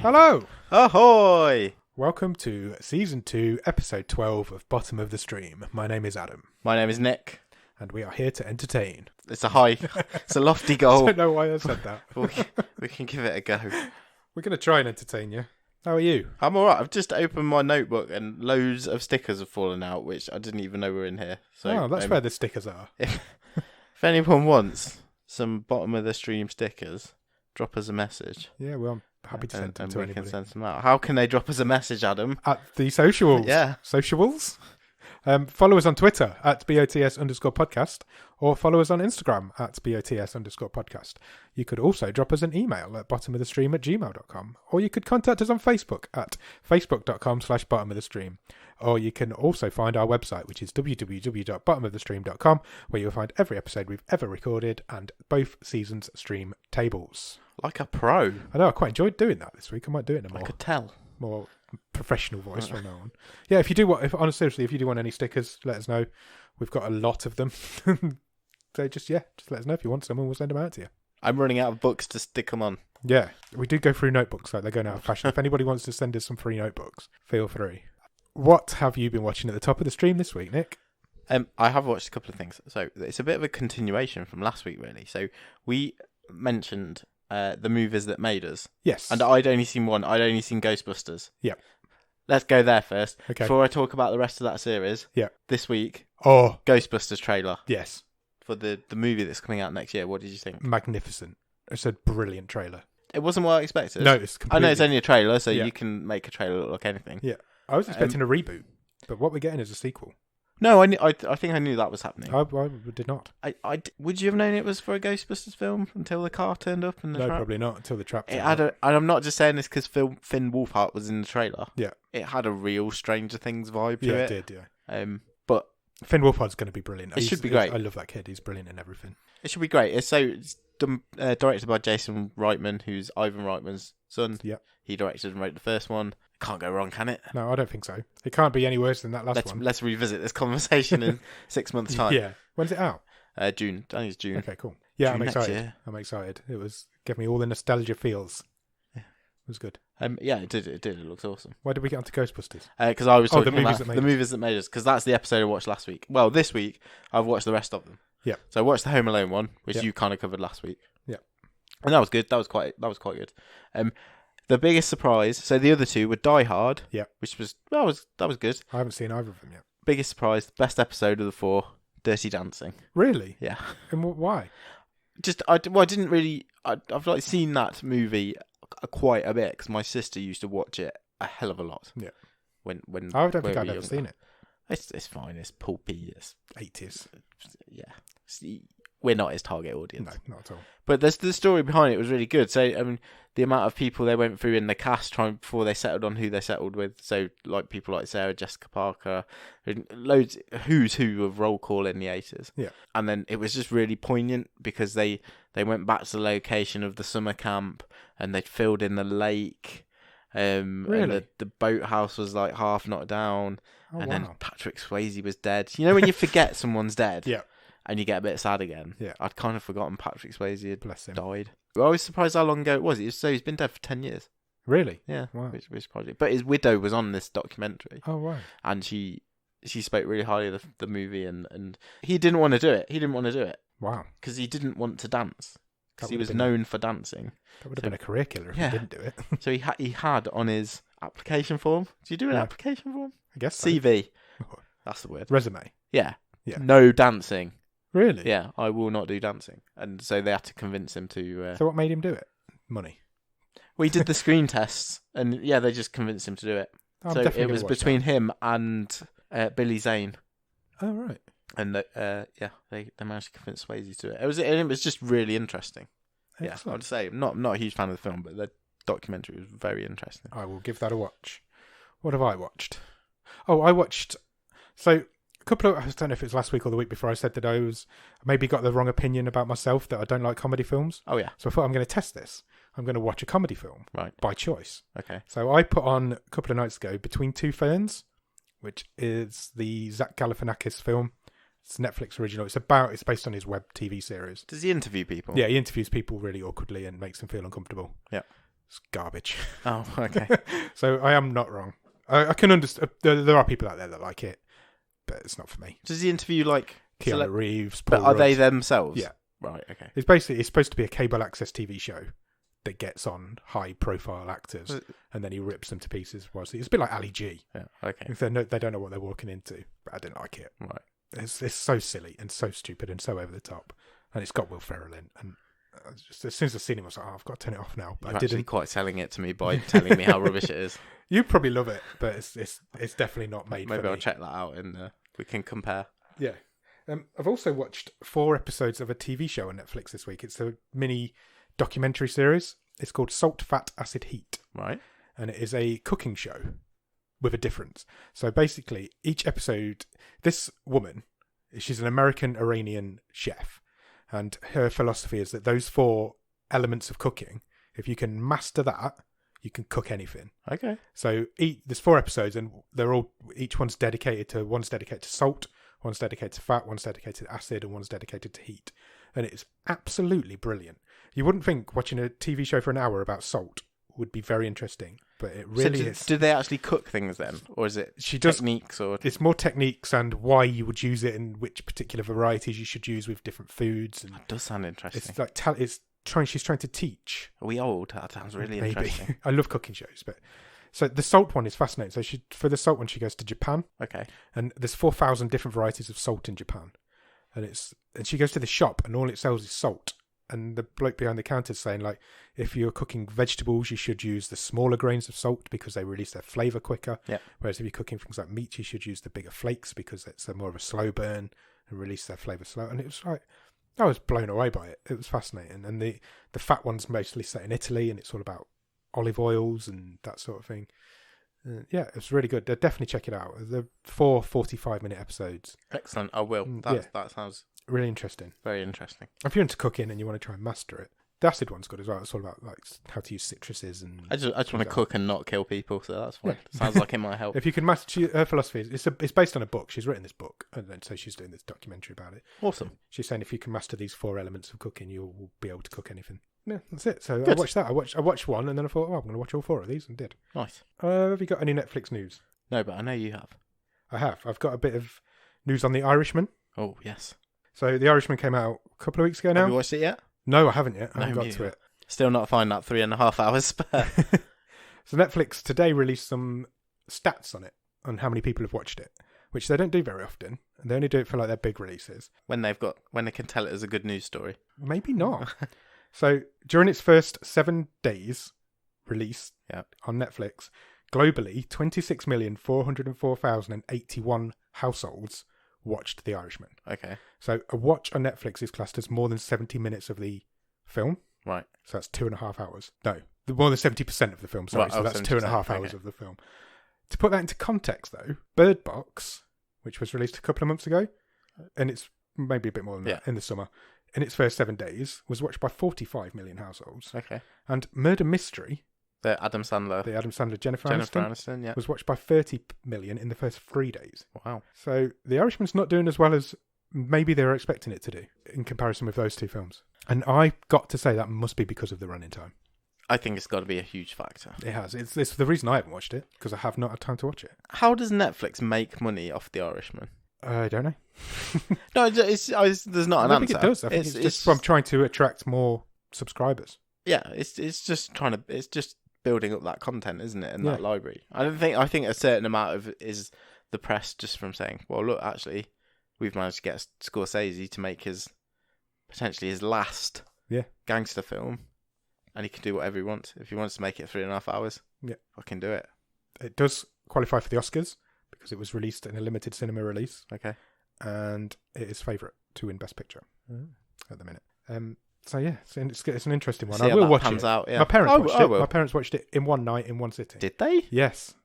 Hello! Ahoy! Welcome to Season 2, Episode 12 of Bottom of the Stream. My name is Adam. My name is Nick. And we are here to entertain. It's a lofty goal. I don't know why I said that. we can give it a go. We're going to try and entertain you. How are you? I'm alright. I've just opened my notebook and loads of stickers have fallen out, which I didn't even know were in here. So that's where the stickers are. If anyone wants some Bottom of the Stream stickers, drop us a message. Yeah, well, I'm happy to send them to anybody. We can send them out. How can they drop us a message, Adam? At the socials. Yeah. Sociables? Follow us on Twitter at BOTS_podcast or follow us on Instagram at BOTS_podcast. You could also drop us an email at bottomofthestream@gmail.com, or you could contact us on Facebook at facebook.com/bottomofthestream. Or you can also find our website, which is www.bottomofthestream.com, where you'll find every episode we've ever recorded and both seasons' stream tables. Like a pro. I know, I quite enjoyed doing that this week. I might do it in a I could tell. more professional voice from now on. Yeah, if you do if you do want any stickers, let us know. We've got a lot of them. So just let us know if you want some and we'll send them out to you. I'm running out of books to stick them on. Yeah, we do go through notebooks, like they're going out of fashion. If anybody wants to send us some free notebooks, feel free. What have you been watching at the top of the stream this week, Nick? I have watched a couple of things. So it's a bit of a continuation from last week, really. So we mentioned the movies that made us. Yes. And I'd only seen one. I'd only seen Ghostbusters. Yeah. Let's go there first. Okay. Before I talk about the rest of that series. Yeah. This week. Oh. Ghostbusters trailer. Yes. For the movie that's coming out next year. What did you think? Magnificent. It's a brilliant trailer. It wasn't what I expected. No, it's completely... I know it's only a trailer, so you can make a trailer look like anything. Yeah. I was expecting a reboot, but what we're getting is a sequel. No, I think I knew that was happening. I did not. Would you have known it was for a Ghostbusters film until the car turned up and the No, trap? probably not until the trap. And I'm not just saying this because Finn Wolfhard was in the trailer. Yeah, it had a real Stranger Things vibe to it. Yeah, it did. Yeah. But Finn Wolfhard's going to be brilliant. It should be great. I love that kid. He's brilliant in everything. It should be great. It's directed by Jason Reitman, who's Ivan Reitman's son. Yeah, he directed and wrote the first one. Can't go wrong, can it? No, I don't think so. It can't be any worse than that last one. Let's revisit this conversation in 6 months' time. Yeah. When's it out? June. I think it's June. Okay, cool. Yeah, June I'm excited. Next year. I'm excited. It gave me all the nostalgia feels. Yeah. It was good. Yeah, it did. It looks awesome. Why did we get onto Ghostbusters? Because I was talking about the movies that made us. Because that's the episode I watched last week. Well, this week I've watched the rest of them. Yeah. So I watched the Home Alone one, which you kind of covered last week. Yeah. And that was good. That was quite good. The biggest surprise. So the other two were Die Hard. Yeah. Which was that was good. I haven't seen either of them yet. Biggest surprise. Best episode of the 4. Dirty Dancing. Really? Yeah. And why? I didn't really. I've seen that movie quite a bit because my sister used to watch it a hell of a lot. Yeah. When I don't think I've ever seen it. It's fine. It's pulpy. It's 80s. Yeah. We're not his target audience. No, not at all. But the story behind it was really good. So the amount of people they went through in the cast before they settled on who they settled with. So like people like Sarah Jessica Parker, loads who's who of roll call in the 80s. Yeah. And then it was just really poignant because they went back to the location of the summer camp and they'd filled in the lake. Really? And the boathouse was like half knocked down. Oh, and wow. then Patrick Swayze was dead. You know when you forget someone's dead? Yeah. And you get a bit sad again. Yeah. I'd kind of forgotten Patrick Swayze had Bless him. died. I was surprised how long ago it was. He's been dead for 10 years. Really? Yeah. Wow. Which probably. But his widow was on this documentary. Oh, wow. And she spoke really highly of the movie and he didn't want to do it. Wow. Because he didn't want to dance. Because he was been known for dancing. That would have been a career killer if he didn't do it. So he had on his application form. Do you do an application form? I guess so. CV. That's the word. Resume. Yeah. Yeah. No dancing. Really? Yeah, I will not do dancing. And so they had to convince him to... So what made him do it? Money. Well, he did the screen tests, and they just convinced him to do it. So it was between him and Billy Zane. Oh, right. And they managed to convince Swayze to do it. It was just really interesting. Excellent. Yeah, I'd say I'm not a huge fan of the film, but the documentary was very interesting. I will give that a watch. What have I watched? Oh, I watched... So... I don't know if it was last week or the week before, I said that I maybe got the wrong opinion about myself, that I don't like comedy films. Oh, yeah. So I thought I'm going to test this. I'm going to watch a comedy film. Right. By choice. Okay. So I put on a couple of nights ago Between Two Ferns, which is the Zach Galifianakis film. It's a Netflix original. It's based on his web TV series. Does he interview people? Yeah, he interviews people really awkwardly and makes them feel uncomfortable. Yeah. It's garbage. Oh, okay. So I am not wrong. I can understand. There are people out there that like it, but it's not for me. Does he interview like Keanu Reeves, Paul But are they Rudd. themselves? Yeah. Right. Okay. It's supposed to be a cable access TV show that gets on high profile actors, and then he rips them to pieces. It's a bit like Ali G. Yeah. Okay. They don't know what they're walking into, but I didn't like it. Right. It's so silly and so stupid and so over the top, and it's got Will Ferrell in. And as soon as I seen him, I was like, I've got to turn it off now. But You're I didn't. actually quite selling it to me by telling me how rubbish it is. You probably love it, but it's definitely not made. Maybe for I'll me. check that out and we can compare. Yeah. I've also watched 4 episodes of a TV show on Netflix this week. It's a mini documentary series. It's called Salt, Fat, Acid, Heat. Right. And it is a cooking show with a difference. So basically, each episode, this woman, she's an American-Iranian chef. And her philosophy is that those 4 elements of cooking, if you can master that, you can cook anything. Okay. So there's 4 episodes, and each one's dedicated to salt, one's dedicated to fat, one's dedicated to acid, and one's dedicated to heat. And it's absolutely brilliant. You wouldn't think watching a TV show for an hour about salt would be very interesting, but it really is. Do they actually cook things then? Or is it techniques? Or It's more techniques and why you would use it and which particular varieties you should use with different foods. And that does sound interesting. it's like she's trying to teach. Are we old? That sounds really interesting. I love cooking shows, but so the salt one is fascinating. So for the salt one, she goes to Japan. Okay. And there's 4,000 different varieties of salt in Japan. And she goes to the shop and all it sells is salt. And the bloke behind the counter is saying, like, if you're cooking vegetables, you should use the smaller grains of salt because they release their flavour quicker. Yeah. Whereas if you're cooking things like meat, you should use the bigger flakes because it's more of a slow burn and release their flavour slow. And it was like, I was blown away by it. It was fascinating. And the fat one's mostly set in Italy and it's all about olive oils and that sort of thing. Yeah, it's really good. Definitely check it out. The 4 45-minute episodes. Excellent. I will. That sounds really interesting. very interesting. If you're into cooking and you want to try and master it, the acid one's good as well. It's all about like how to use citruses and. I just want to cook and not kill people, so that's fine. Yeah. Sounds like it might help. If you can master her philosophy, it's based on a book. She's written this book, and then so she's doing this documentary about it. Awesome. She's saying if you can master these 4 elements of cooking, you'll be able to cook anything. Yeah, that's it. So Good. I watched that. I watched one, and then I thought, I'm going to watch all 4 of these, and did. Nice. Have you got any Netflix news? No, but I know you have. I have. I've got a bit of news on The Irishman. Oh, yes. So The Irishman came out a couple of weeks ago now. Have you watched it yet? No, I haven't yet. I haven't No, got to it. Still not find that 3.5 hours spare. So Netflix today released some stats on it, on how many people have watched it, which they don't do very often. And they only do it for like their big releases. when they can tell it as a good news story. Maybe not. So during its first 7 days release on Netflix, globally, 26,404,081 households watched The Irishman. Okay. So a watch on Netflix is classed as more than 70 minutes of the film. Right. So that's 2.5 hours. No, more than 70% of the film. Sorry, Right, so that's 2.5 hours okay. of the film. To put that into context, though, Bird Box, which was released a couple of months ago, and it's maybe a bit more than that in the summer, in its first 7 days, was watched by 45 million households. Okay. And Murder Mystery, The Adam Sandler, Jennifer Aniston, Aniston, yeah. was watched by 30 million in the first 3 days. Wow. So The Irishman's not doing as well as maybe they were expecting it to do in comparison with those 2 films. And I got to say that must be because of the running time. I think it's got to be a huge factor. It has. It's the reason I haven't watched it, because I have not had time to watch it. How does Netflix make money off The Irishman? I don't know. No, there's not an I answer. think it does. I think it's just from trying to attract more subscribers. Yeah, it's just building up that content, isn't it, in that library. I think a certain amount of it is the press just from saying, well, look, actually, we've managed to get Scorsese to make potentially his last gangster film, and he can do whatever he wants. If he wants to make it 3.5 hours, I can do it. It does qualify for the Oscars because it was released in a limited cinema release. Okay. And it is favourite to win Best Picture at the minute. So yeah, it's an interesting one. See I how will that watch pans it. out, yeah. My parents watched it. will. My parents watched it in one night in one sitting. Did they? Yes.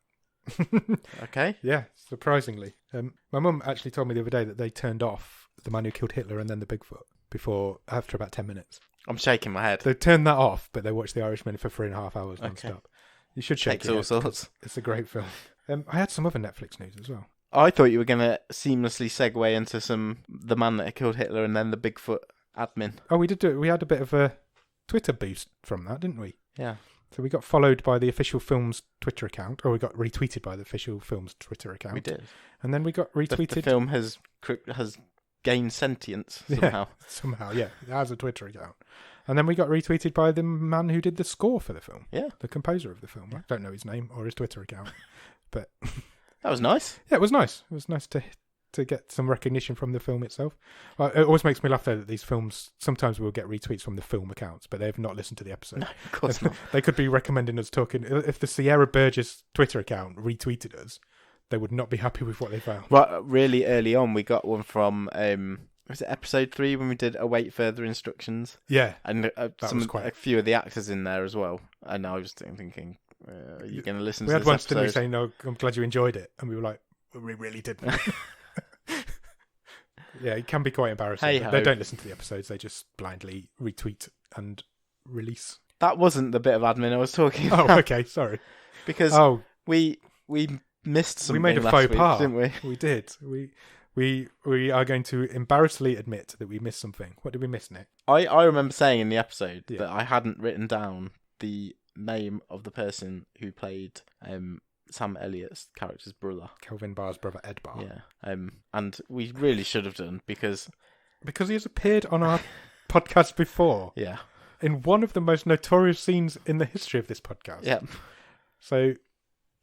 Okay. Yeah, surprisingly. My mum actually told me the other day that they turned off The Man Who Killed Hitler and Then the Bigfoot after about 10 minutes. I'm shaking my head. They turned that off, but they watched The Irishman for 3.5 hours non-stop. You should shake Takes your all head, sorts. it's a great film. I had some other Netflix news as well. I thought you were going to seamlessly segue into the man that killed Hitler and then the Bigfoot admin. Oh, we did do it. We had a bit of a Twitter boost from that, didn't we? Yeah. So we got followed by the official film's Twitter account, or we got retweeted by the official film's Twitter account. We did. And then we got retweeted. The film has gained sentience somehow. Yeah, somehow, yeah. It has a Twitter account. And then we got retweeted by the man who did the score for the film. Yeah. The composer of the film. I don't know his name or his Twitter account. But that was nice. Yeah, it was nice. It was nice to get some recognition from the film itself. It always makes me laugh though that these films, sometimes we'll get retweets from the film accounts, but they've not listened to the episode. No, of course not. They could be recommending us talking. If the Sierra Burgess Twitter account retweeted us, they would not be happy with what they found. Right, really early on, we got one from was it episode 3 when we did await further instructions? Yeah, and a few of the actors in there as well. And I was thinking, are you going to listen to this episode? We had once, didn't we, saying, "No, I'm glad you enjoyed it," and we were like, "We really didn't." Yeah, it can be quite embarrassing. They don't listen to the episodes; they just blindly retweet and release. That wasn't the bit of admin I was talking about. Oh, okay, sorry. Because we missed something. We made a faux pas, didn't we? We did. We are going to embarrassingly admit that we missed something. What did we miss, Nick? I remember saying in the episode that I hadn't written down the name of the person who played Sam Elliott's character's brother. Kelvin Barr's brother, Ed Barr. Yeah. And we really should have done because he has appeared on our podcast before. Yeah. In one of the most notorious scenes in the history of this podcast. Yeah. So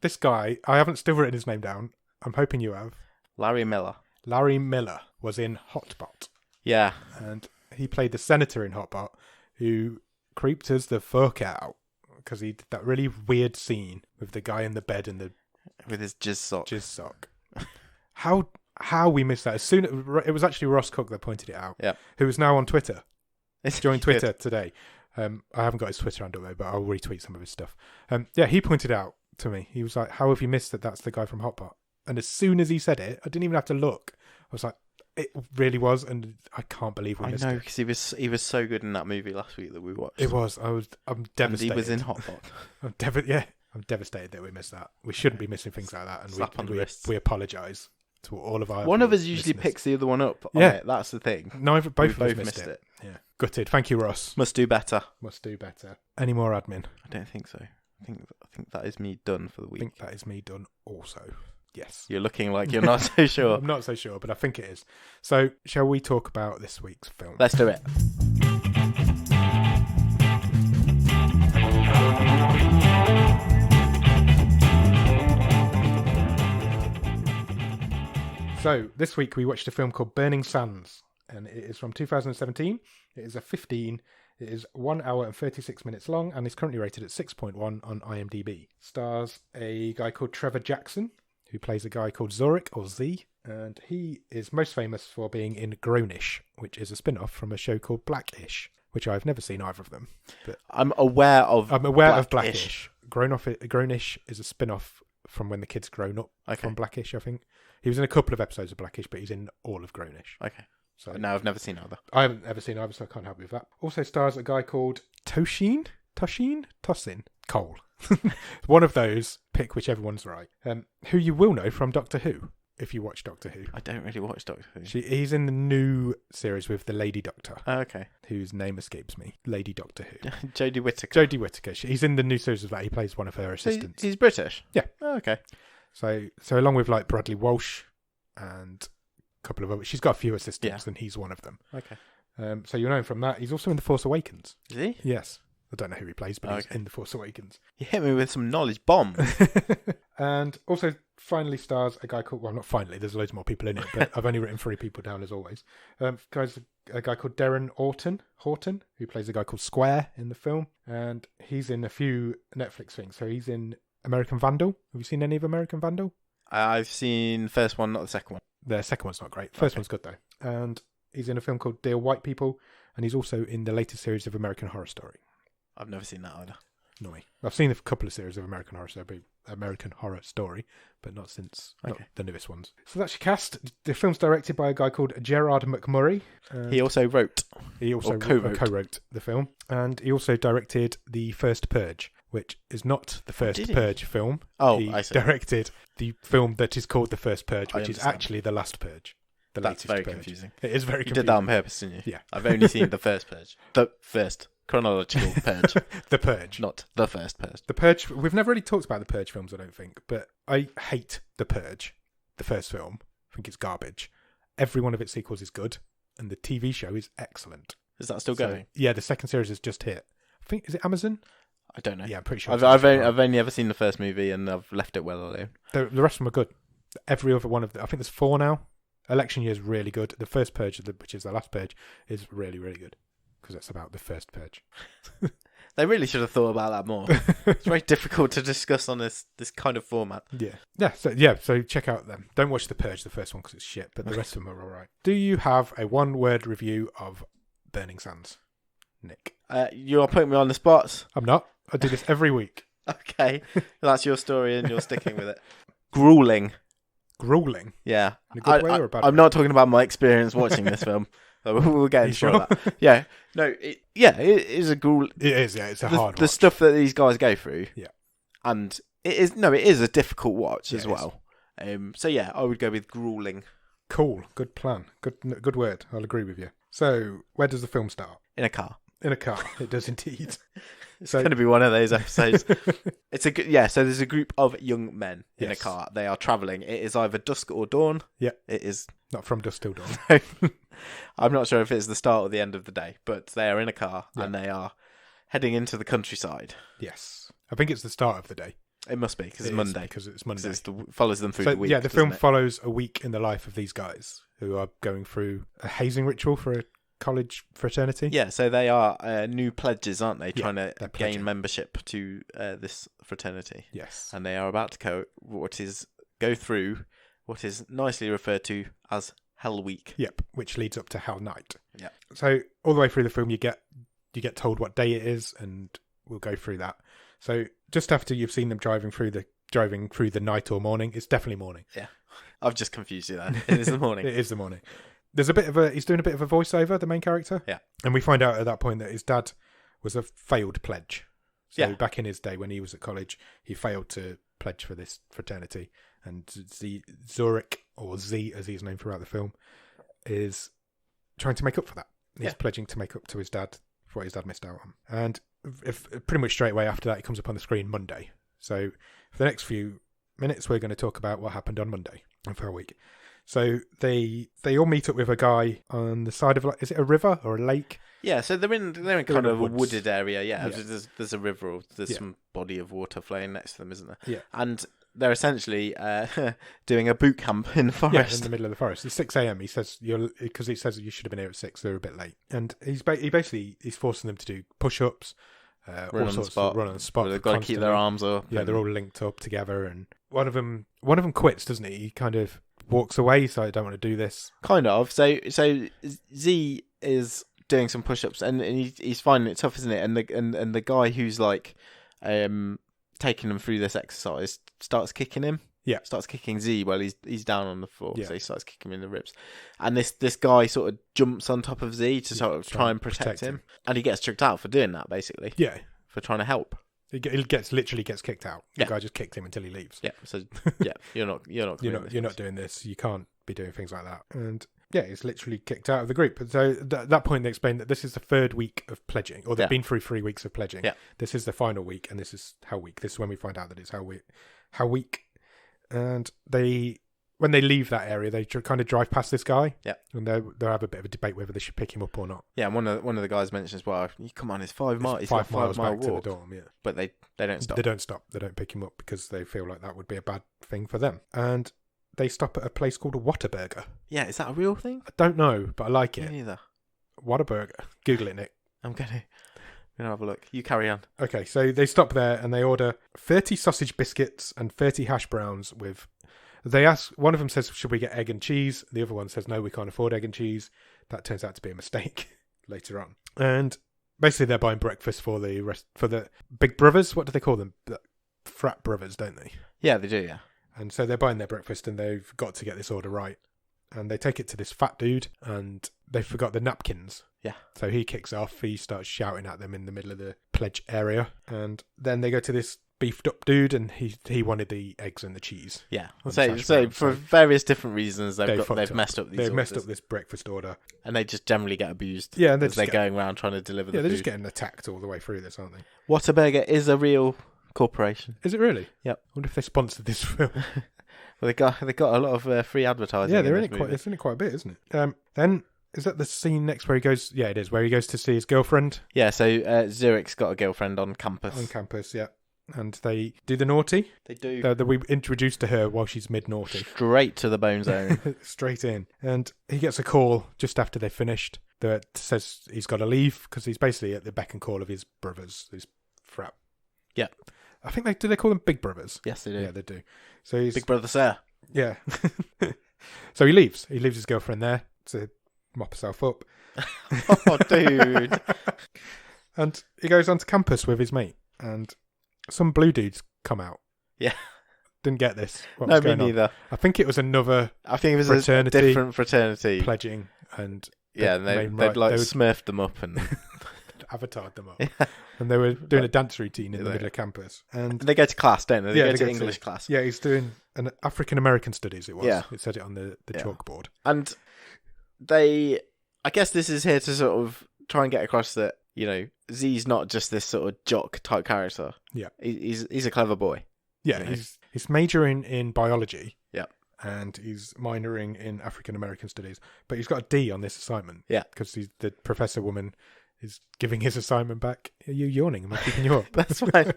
this guy, I haven't still written his name down. I'm hoping you have. Larry Miller. Larry Miller was in Hotbot. Yeah. And he played the senator in Hotbot who creeped us the fuck out because he did that really weird scene with the guy in the bed and with his jizz sock. How we missed that? It was actually Ross Cook that pointed it out. Yeah. Who is now on Twitter. Joined Twitter today. I haven't got his Twitter handle though, but I'll retweet some of his stuff. He pointed out to me. He was like, "How have you missed that? That's the guy from Hotbot." And as soon as he said it, I didn't even have to look. I was like, it really was, and I can't believe we missed it. I know, because he was so good in that movie last week that we watched. It was. I'm devastated. And he was in Hotbot. I'm devastated that we missed that. We shouldn't be missing things like that, and Slap on the wrist. We apologise to all of our. One of us usually picks the other one up. Yeah, it. That's the thing. Both of us missed it. Yeah, gutted. Thank you, Ross. Must do better. Any more admin? I don't think so. I think that is me done for the week. I think that is me done also. Yes. You're looking like you're not so sure. I'm not so sure, but I think it is. So, shall we talk about this week's film? Let's do it. So, this week we watched a film called Burning Sands, and it is from 2017. It is a 15. It is 1 hour and 36 minutes long, and is currently rated at 6.1 on IMDb. Stars a guy called Trevor Jackson, who plays a guy called Zorik, or Z, and he is most famous for being in Grownish, which is a spin-off from a show called Blackish, which I've never seen either of them. But I'm aware of Blackish. Grownish is a spin-off from when the kid's grown up from Blackish, I think. He was in a couple of episodes of Blackish, but he's in all of Grownish. Okay. So no, I've never seen either. I haven't ever seen either, so I can't help you with that. Also stars a guy called Toshin Cole. One of those, pick whichever one's right. Who you will know from Doctor Who, if you watch Doctor Who. I don't really watch Doctor Who. He's in the new series with the Lady Doctor. Oh, okay. Whose name escapes me. Lady Doctor Who. Jodie Whittaker. He's in the new series of that. He plays one of her assistants. He's British? Yeah. Oh, okay. So along with like Bradley Walsh and a couple of others, she's got a few assistants and he's one of them. Okay. So you'll know him from that. He's also in The Force Awakens. Is he? Yes. I don't know who he plays, but he's in The Force Awakens. You hit me with some knowledge bombs. And also finally stars a guy called... Well, not finally. There's loads more people in it, but I've only written 3 people down as always. A guy called Darren Horton, who plays a guy called Square in the film. And he's in a few Netflix things. So he's in American Vandal. Have you seen any of American Vandal? I've seen the first one, not the second one. The second one's not great. First one's good, though. And he's in a film called Dear White People. And he's also in the latest series of American Horror Story. I've never seen that either. No way. I've seen a couple of series of American Horror Story, but not since not the newest ones. So that's your cast. The film's directed by a guy called Gerard McMurray. He also co-wrote the film, and he also directed The First Purge, which is not the first Purge film. I see. Directed the film that is called The First Purge, which is actually The Last Purge. That's very confusing. It is very confusing. You did that on purpose, didn't you? Yeah. I've only seen The First Purge. The first Chronological Purge. The Purge. Not the first Purge. The Purge, we've never really talked about the Purge films, I don't think, but I hate The Purge, the first film. I think it's garbage. Every one of its sequels is good, and the TV show is excellent. Is that still going? Yeah, the second series has just hit. I think, is it Amazon? I don't know. Yeah, I'm pretty sure. I've only ever seen the first movie, and I've left it well alone. The rest of them are good. Every other one of them, I think there's 4 now. Election Year is really good. The first Purge, which is the last Purge, is really, really good. Because it's about the first Purge. They really should have thought about that more. It's very difficult to discuss on this kind of format. So check out them. Don't watch The Purge, the first one, because it's shit, but the rest of them are alright. Do you have a one-word review of Burning Sands, Nick? You are putting me on the spot. I'm not. I do this every week. Okay. That's your story and you're sticking with it. Grueling. Grueling? Yeah. In a good way or a bad I'm way? not talking about my experience watching this film. We'll get into all that. Yeah. No, it is a gruel. It is, yeah. It's a hard The watch. stuff that these guys go through. Yeah. And it is a difficult watch as well. So yeah, I would go with grueling. Cool. Good plan. Good word. I'll agree with you. So, where does the film start? In a car. In a car. It does indeed. It's going to be one of those episodes. So there's a group of young men in a car. They are travelling. It is either dusk or dawn. Yeah. It is Not from dusk till dawn. I'm not sure if it's the start or the end of the day, but they are in a car and they are heading into the countryside. Yes. I think it's the start of the day. It must be, because it's Monday. Because it's Monday. Follows them through the week. Yeah, the film follows a week in the life of these guys who are going through a hazing ritual for a college fraternity. Yeah, so they are new pledges, aren't they? Trying to pledging. gain membership to this fraternity. Yes. And they are about to go through what is nicely referred to as Hell Week. Yep, which leads up to Hell Night. Yeah. So all the way through the film, you get told what day it is, and we'll go through that. So just after you've seen them driving through the night or morning, it's definitely morning. Yeah, I've just confused you there. It is the morning. It is the morning. There's he's doing a bit of a voiceover, the main character. Yeah. And we find out at that point that his dad was a failed pledge. So Yeah. back in his day when he was at college, he failed to pledge for this fraternity. And Zurich, or Z as he's known throughout the film, is trying to make up for that. He's pledging to make up to his dad for what his dad missed out on. And pretty much straight away after that, it comes up on the screen Monday. So for the next few minutes, we're going to talk about what happened on Monday for a week. So they all meet up with a guy on the side of, like, is it a river or a lake? Yeah, so they're in kind of a woods. wooded area. Yeah, there's a river or there's some body of water flowing next to them, isn't there? Yeah. And they're essentially doing a boot camp in the forest. Yeah, in the middle of the forest. It's 6 a.m. He says because he says you should have been here at 6. They're a bit late, and he's forcing them to do push-ups, run on the spot. Well, they've got to keep their arms up. Yeah, they're all linked up together, and one of them quits, doesn't he? He kind of walks away. So I don't want to do this. Kind of. So Z is doing some push-ups, and he's finding it tough, isn't it? And the guy who's like taking them through this exercise starts kicking him. Yeah. Starts kicking Z while he's down on the floor. Yeah. So he starts kicking him in the ribs. And this guy sort of jumps on top of Z to sort of try and protect him. And he gets tricked out for doing that, basically. Yeah. For trying to help. He literally gets kicked out. The guy just kicks him until he leaves. Yeah. So yeah, you're not doing this. You can't be doing things like that. And yeah, he's literally kicked out of the group. And so at that point, they explain that this is the 3rd week of pledging, or they've been through 3 weeks of pledging. Yeah. This is the final week, and this is Hell Week. This is when we find out that it's Hell Week. And when they leave that area, they kind of drive past this guy. Yeah. And they'll have a bit of a debate whether they should pick him up or not. Yeah, and one of the guys mentions, well, come on, it's 5 miles. It's 5 miles 5 mile back walk. to the dorm, yeah. But they don't stop. They don't stop. They don't pick him up because they feel like that would be a bad thing for them. And they stop at a place called a Whataburger. Yeah, is that a real thing? I don't know, but I like it. Me neither. Whataburger. Google it, Nick. I'm going to have a look. You carry on. Okay, so they stop there and they order 30 sausage biscuits and 30 hash browns with... They ask... One of them says, should we get egg and cheese? The other one says, no, we can't afford egg and cheese. That turns out to be a mistake later on. And basically they're buying breakfast for the big brothers. What do they call them? The frat brothers, don't they? Yeah, they do, yeah. And so they're buying their breakfast and they've got to get this order right. And they take it to this fat dude and they forgot the napkins. Yeah. So he kicks off. He starts shouting at them in the middle of the pledge area. And then they go to this beefed up dude, and he wanted the eggs and the cheese. Yeah. And So hash brown, for various different reasons, they've fucked up. messed up these They've orders. messed up this breakfast order. And they just generally get abused. Yeah, and as they're going around trying to deliver the they're food. just getting attacked all the way through this, aren't they? Whataburger is a real corporation. Is it really? Yep. I wonder if they sponsored this film. Well, they got a lot of free advertising. Yeah, they're in this it quite. movie. It's in it quite a bit, isn't it? Then is that the scene next where he goes? Yeah, it is where he goes to see his girlfriend Yeah, so Zurich's got a girlfriend on campus. on campus. Yeah, and they do the naughty. They do. That we introduced to her while she's mid naughty. Straight to the bone zone. Straight in. And he gets a call just after they've finished that says he's got to leave because he's basically at the beck and call of his brothers, his frat. Yeah. I think they call them big brothers. Yes, they do. Yeah, they do. So he's Big brother, sir. yeah. So he leaves. He leaves his girlfriend there to mop herself up. Oh, dude. And he goes onto campus with his mate, and some blue dudes come out. Yeah. Didn't get this. What No, was me going on. neither. I think it was another I think it was Fraternity. a different fraternity. pledging, and Yeah, and they'd smurfed them up and avatared them up. Yeah. And they were doing a dance routine in the Yeah. middle of campus. And they go to class, don't they? They Yeah, go they to go to- English class. yeah, he's doing an African American studies. It was. Yeah. It said it on the Yeah. chalkboard. And I guess this is here to sort of try and get across that, you know, Z's not just this sort of jock type character. Yeah. He's a clever boy. Yeah, Yeah. he's majoring in biology. Yeah. And he's minoring in African American studies, but he's got a D on this assignment. Yeah. Because the professor woman is giving his assignment back. Are you yawning? Am I keeping you up? That's fine.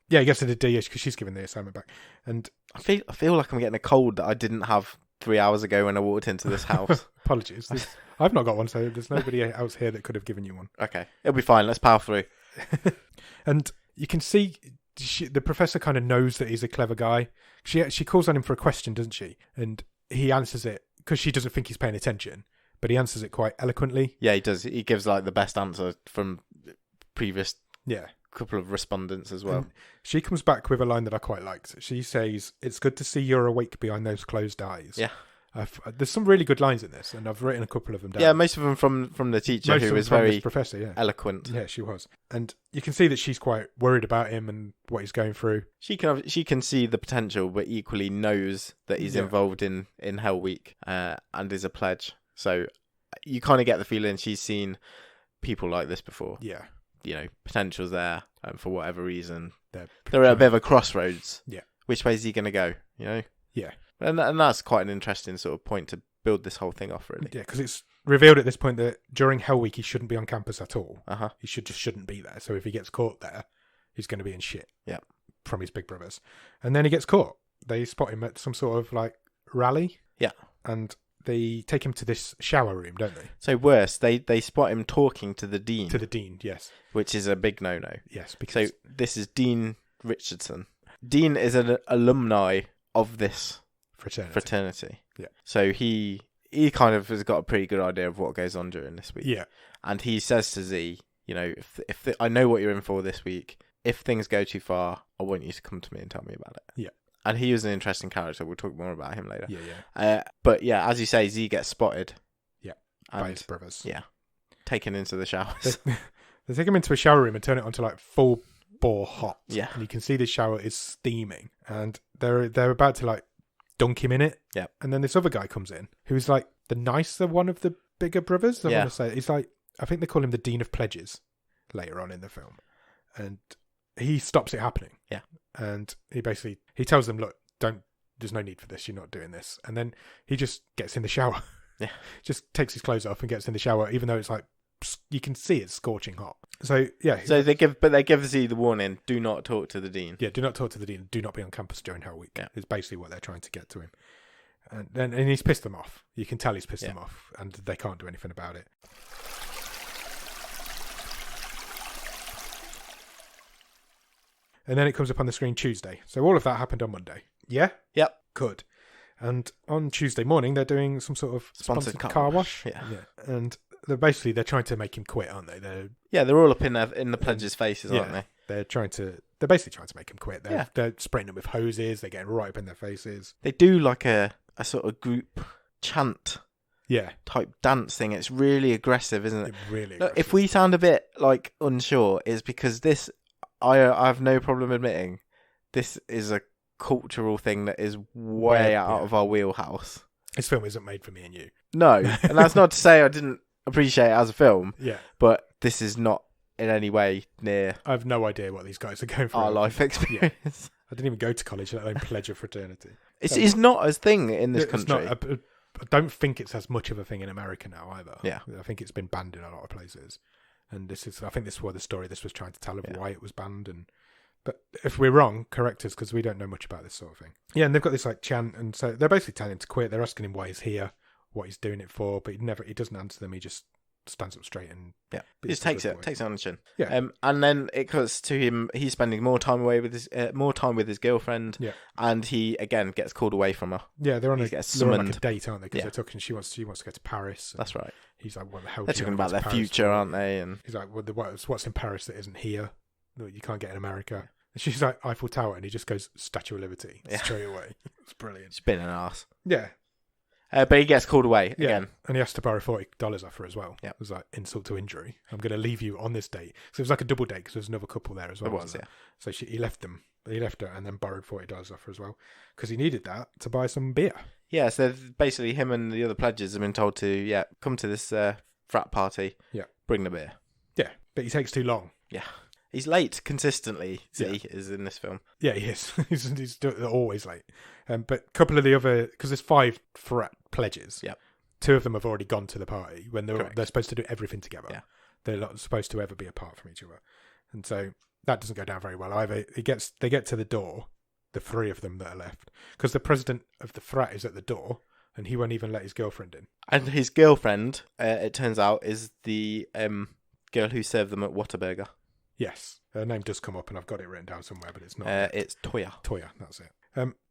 Yeah, he gets it a D because she's giving the assignment back. And I feel like I'm getting a cold that I didn't have 3 hours ago when I walked into this house. apologies. I've not got one, so there's nobody else here that could have given you one. Okay, it'll be fine. Let's power through. And you can see the professor kind of knows that he's a clever guy. She calls on him for a question, doesn't she? And he answers it because she doesn't think he's paying attention, but he answers it quite eloquently. Yeah, he does. He gives like the best answer from previous Yeah. couple of respondents as well. And she comes back with a line that I quite liked. She says, "It's good to see you're awake behind those closed eyes." Yeah. There's some really good lines in this, and I've written a couple of them down. Yeah, most of them from the teacher, Most who of them was from very this professor. Yeah. eloquent. Yeah, she was. And you can see that she's quite worried about him and what he's going through. She can see the potential, but equally knows that he's Yeah. involved in Hell Week and is a pledge. So you kind of get the feeling she's seen people like this before. Yeah. You know, potential's there, for whatever reason. They're They're at a bit of a crossroads. Yeah. Which way is he going to go? You know. Yeah. And that's quite an interesting sort of point to build this whole thing off, really. Yeah, because it's revealed at this point that during Hell Week he shouldn't be on campus at all. Uh huh. He shouldn't be there. So if he gets caught there, he's going to be in shit. Yeah. From his big brothers. And then he gets caught. They spot him at some sort of like rally. Yeah. And they take him to this shower room, don't they? So worse, they spot him talking to the dean. To the dean, yes. Which is a big no-no. Yes, because So this is Dean Richardson. Dean is an alumni of this fraternity. Yeah. So he kind of has got a pretty good idea of what goes on during this week. Yeah. And he says to Z, you know, if I know what you're in for this week, if things go too far, I want you to come to me and tell me about it. Yeah. And he was an interesting character. We'll talk more about him later. Yeah, yeah. But yeah, as you say, Z gets spotted. Yeah. And, By his brothers. Yeah. Taken into the showers. They take him into a shower room and turn it onto like full bore hot. Yeah. And you can see the shower is steaming. And they're about to like dunk him in it. Yeah. And then this other guy comes in who's like the nicer one of the bigger brothers. I want to say. He's like, I think they call him the Dean of Pledges later on in the film. And he stops it happening. Yeah. And he tells them, look, there's no need for this. You're not doing this. And then he just gets in the shower. Yeah. Just takes his clothes off and gets in the shower, even though it's like, you can see it's scorching hot. So, yeah. So they give Z the warning, do not talk to the dean. Yeah, do not talk to the dean. Do not be on campus during Hell Week. Yeah. Is basically what they're trying to get to him. And he's pissed them off. You can tell he's pissed them off, and they can't do anything about it. And then it comes up on the screen Tuesday. So all of that happened on Monday. Yeah? Yep. Good. And on Tuesday morning, they're doing some sort of sponsored car wash. Yeah. And they're trying to make him quit, aren't they? They're all up in the pledges' faces, aren't they? They're basically trying to make him quit. They're spraying them with hoses. They're getting right up in their faces. They do like a sort of group chant type dance thing. It's really aggressive, isn't it? Really Look, aggressive. if we sound a bit like unsure, it's because this, I have no problem admitting this is a cultural thing that is way out of our wheelhouse. This film isn't made for me and you. No, and that's not to say I didn't appreciate it as a film. Yeah. But this is not in any way near I have no idea what these guys are going for. our life experience. Yeah. I didn't even go to college, let alone pledge a fraternity. It's not a thing in this country. I don't think it's as much of a thing in America now either. Yeah. I think it's been banned in a lot of places. And I think this is what the story this was trying to tell of why it was banned. But if we're wrong, correct us, because we don't know much about this sort of thing. Yeah, and they've got this like chant, and so they're basically telling him to quit. They're asking him why he's here, what he's doing it for, but he doesn't answer them. He just stands up straight and he just takes it on the chin. Yeah. And then it cuts to him. He's spending more time with his girlfriend. Yeah. And he again gets called away from her. Yeah, they're on a date, aren't they? Because Yeah. they're talking. She wants to go to Paris. That's right. He's like, "What the hell?" They're talking about their future, aren't they? And he's like, "Well, what's in Paris that isn't here? That you can't get in America." And she's like, "Eiffel Tower," and he just goes, "Statue of Liberty," straight away. It's brilliant. It's been an arse. Yeah. But he gets called away again. And he has to borrow $40 off her as well. Yeah. It was like insult to injury. I'm going to leave you on this date. So it was like a double date because there was another couple there as well. It was, yeah. So he left them. He left her and then borrowed $40 off her as well because he needed that to buy some beer. Yeah, so basically him and the other pledges have been told to, come to this frat party. Yeah. Bring the beer. Yeah, but he takes too long. Yeah. He's late consistently, is in this film. Yeah, he is. he's always late. But a couple of the other, because there's 5 frat pledges. Yep. 2 of them have already gone to the party when they're supposed to do everything together. Yeah. They're not supposed to ever be apart from each other. And so that doesn't go down very well either. They get to the door, the 3 of them that are left, because the president of the frat is at the door and he won't even let his girlfriend in. And his girlfriend, it turns out, is the girl who served them at Whataburger. Yes, her name does come up, and I've got it written down somewhere, but it's not. It's Toya. Toya, that's it.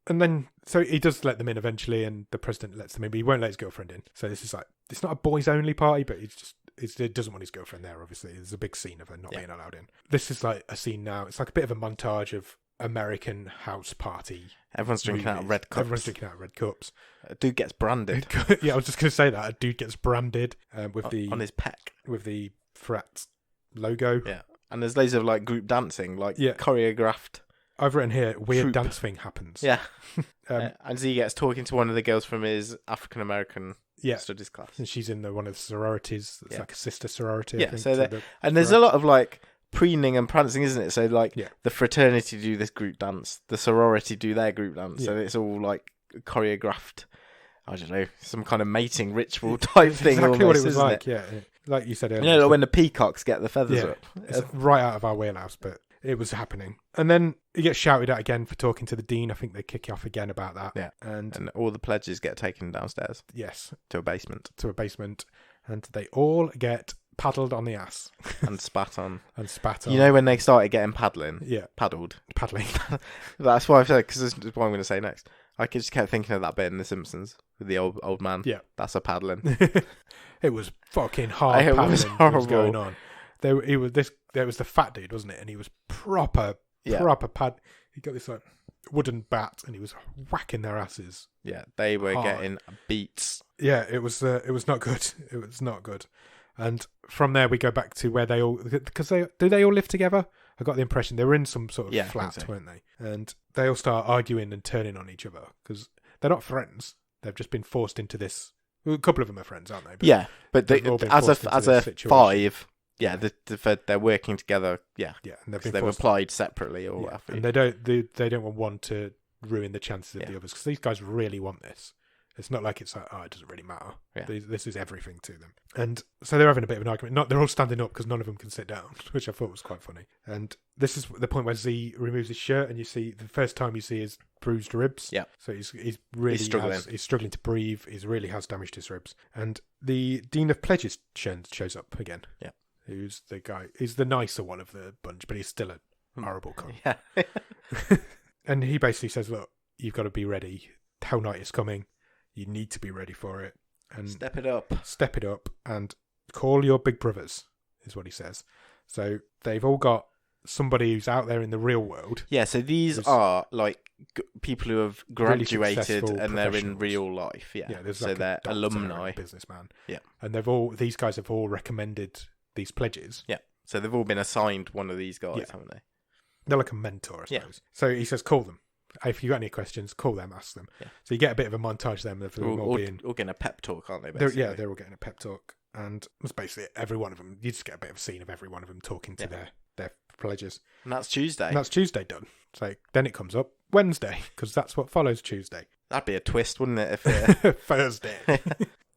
And then so he does let them in eventually, and the president lets them in, but he won't let his girlfriend in. So this is like, it's not a boys only party, but he doesn't want his girlfriend there. Obviously, there's a big scene of her not being allowed in. This is like a scene now. It's like a bit of a montage of American house party. Everyone's drinking out of red cups. Everyone's drinking out of red cups. A dude gets branded. Yeah, I was just going to say that a dude gets branded on his pec with the frat logo. Yeah. And there's loads of like group dancing, choreographed. I've written here, weird dance thing happens. Yeah. And he gets talking to one of the girls from his African American studies class. And she's in one of the sororities. It's like a sister sorority. Yeah. And there's a lot of like preening and prancing, isn't it? So like the fraternity do this group dance, the sorority do their group dance. So it's all like choreographed. I don't know, some kind of mating ritual type thing. Exactly almost, what it was isn't like. It? Yeah. Like you said earlier. You know, when the peacocks get the feathers up. It's right out of our wheelhouse, but it was happening. And then he gets shouted at again for talking to the dean. I think they kick off again about that. Yeah. And all the pledges get taken downstairs. Yes. To a basement. And they all get paddled on the ass. And spat on. You know when they started getting paddling? Yeah. Paddling. That's why I've said, because this is what I'm going to say next. I just kept thinking of that bit in The Simpsons with the old man. Yeah. That's a paddling. It was fucking hard paddling. It was horrible. What was going on. There was the fat dude, wasn't it? And he was proper pad. He got this like wooden bat and he was whacking their asses. Yeah, they were getting beats. Yeah, it was not good. It was not good. And from there we go back to where they all, because they all live together? I got the impression they were in some sort of flat, weren't they? And they all start arguing and turning on each other because they're not friends. They've just been forced into this. Well, a couple of them are friends, aren't they? But they, as a 5, they're working together. Yeah, and they've applied separately or whatever. And they don't want one to ruin the chances of the others because these guys really want this. It's not like it's like, it doesn't really matter. Yeah. This is everything to them. And so they're having a bit of an argument. They're all standing up because none of them can sit down, which I thought was quite funny. And this is the point where Z removes his shirt and you see the first time you see his bruised ribs. Yeah. So he's really struggling. He's struggling to breathe. He really has damaged his ribs. And the Dean of Pledges shows up again. Yeah. Who's the guy? He's the nicer one of the bunch, but he's still a horrible cunt. Yeah. And he basically says, look, you've got to be ready. Hell Night is coming. You need to be ready for it. And step it up and call your big brothers, is what he says. So they've all got somebody who's out there in the real world. Yeah, so these are like people who have graduated really and they're in real life. Yeah, so like they're alumni. Businessman. Yeah. And these guys have all recommended these pledges. Yeah. So they've all been assigned one of these guys, haven't they? They're like a mentor, I Yeah. suppose. So he says, call them. If you got any questions, call them, ask them. Yeah. So you get a bit of a montage then of them all being... Or getting a pep talk, aren't they? They're all getting a pep talk. And it's basically every one of them. You just get a bit of a scene of every one of them talking to their pledges. And that's Tuesday. And that's Tuesday done. So then it comes up Wednesday, because that's what follows Tuesday. That'd be a twist, wouldn't it? If Thursday.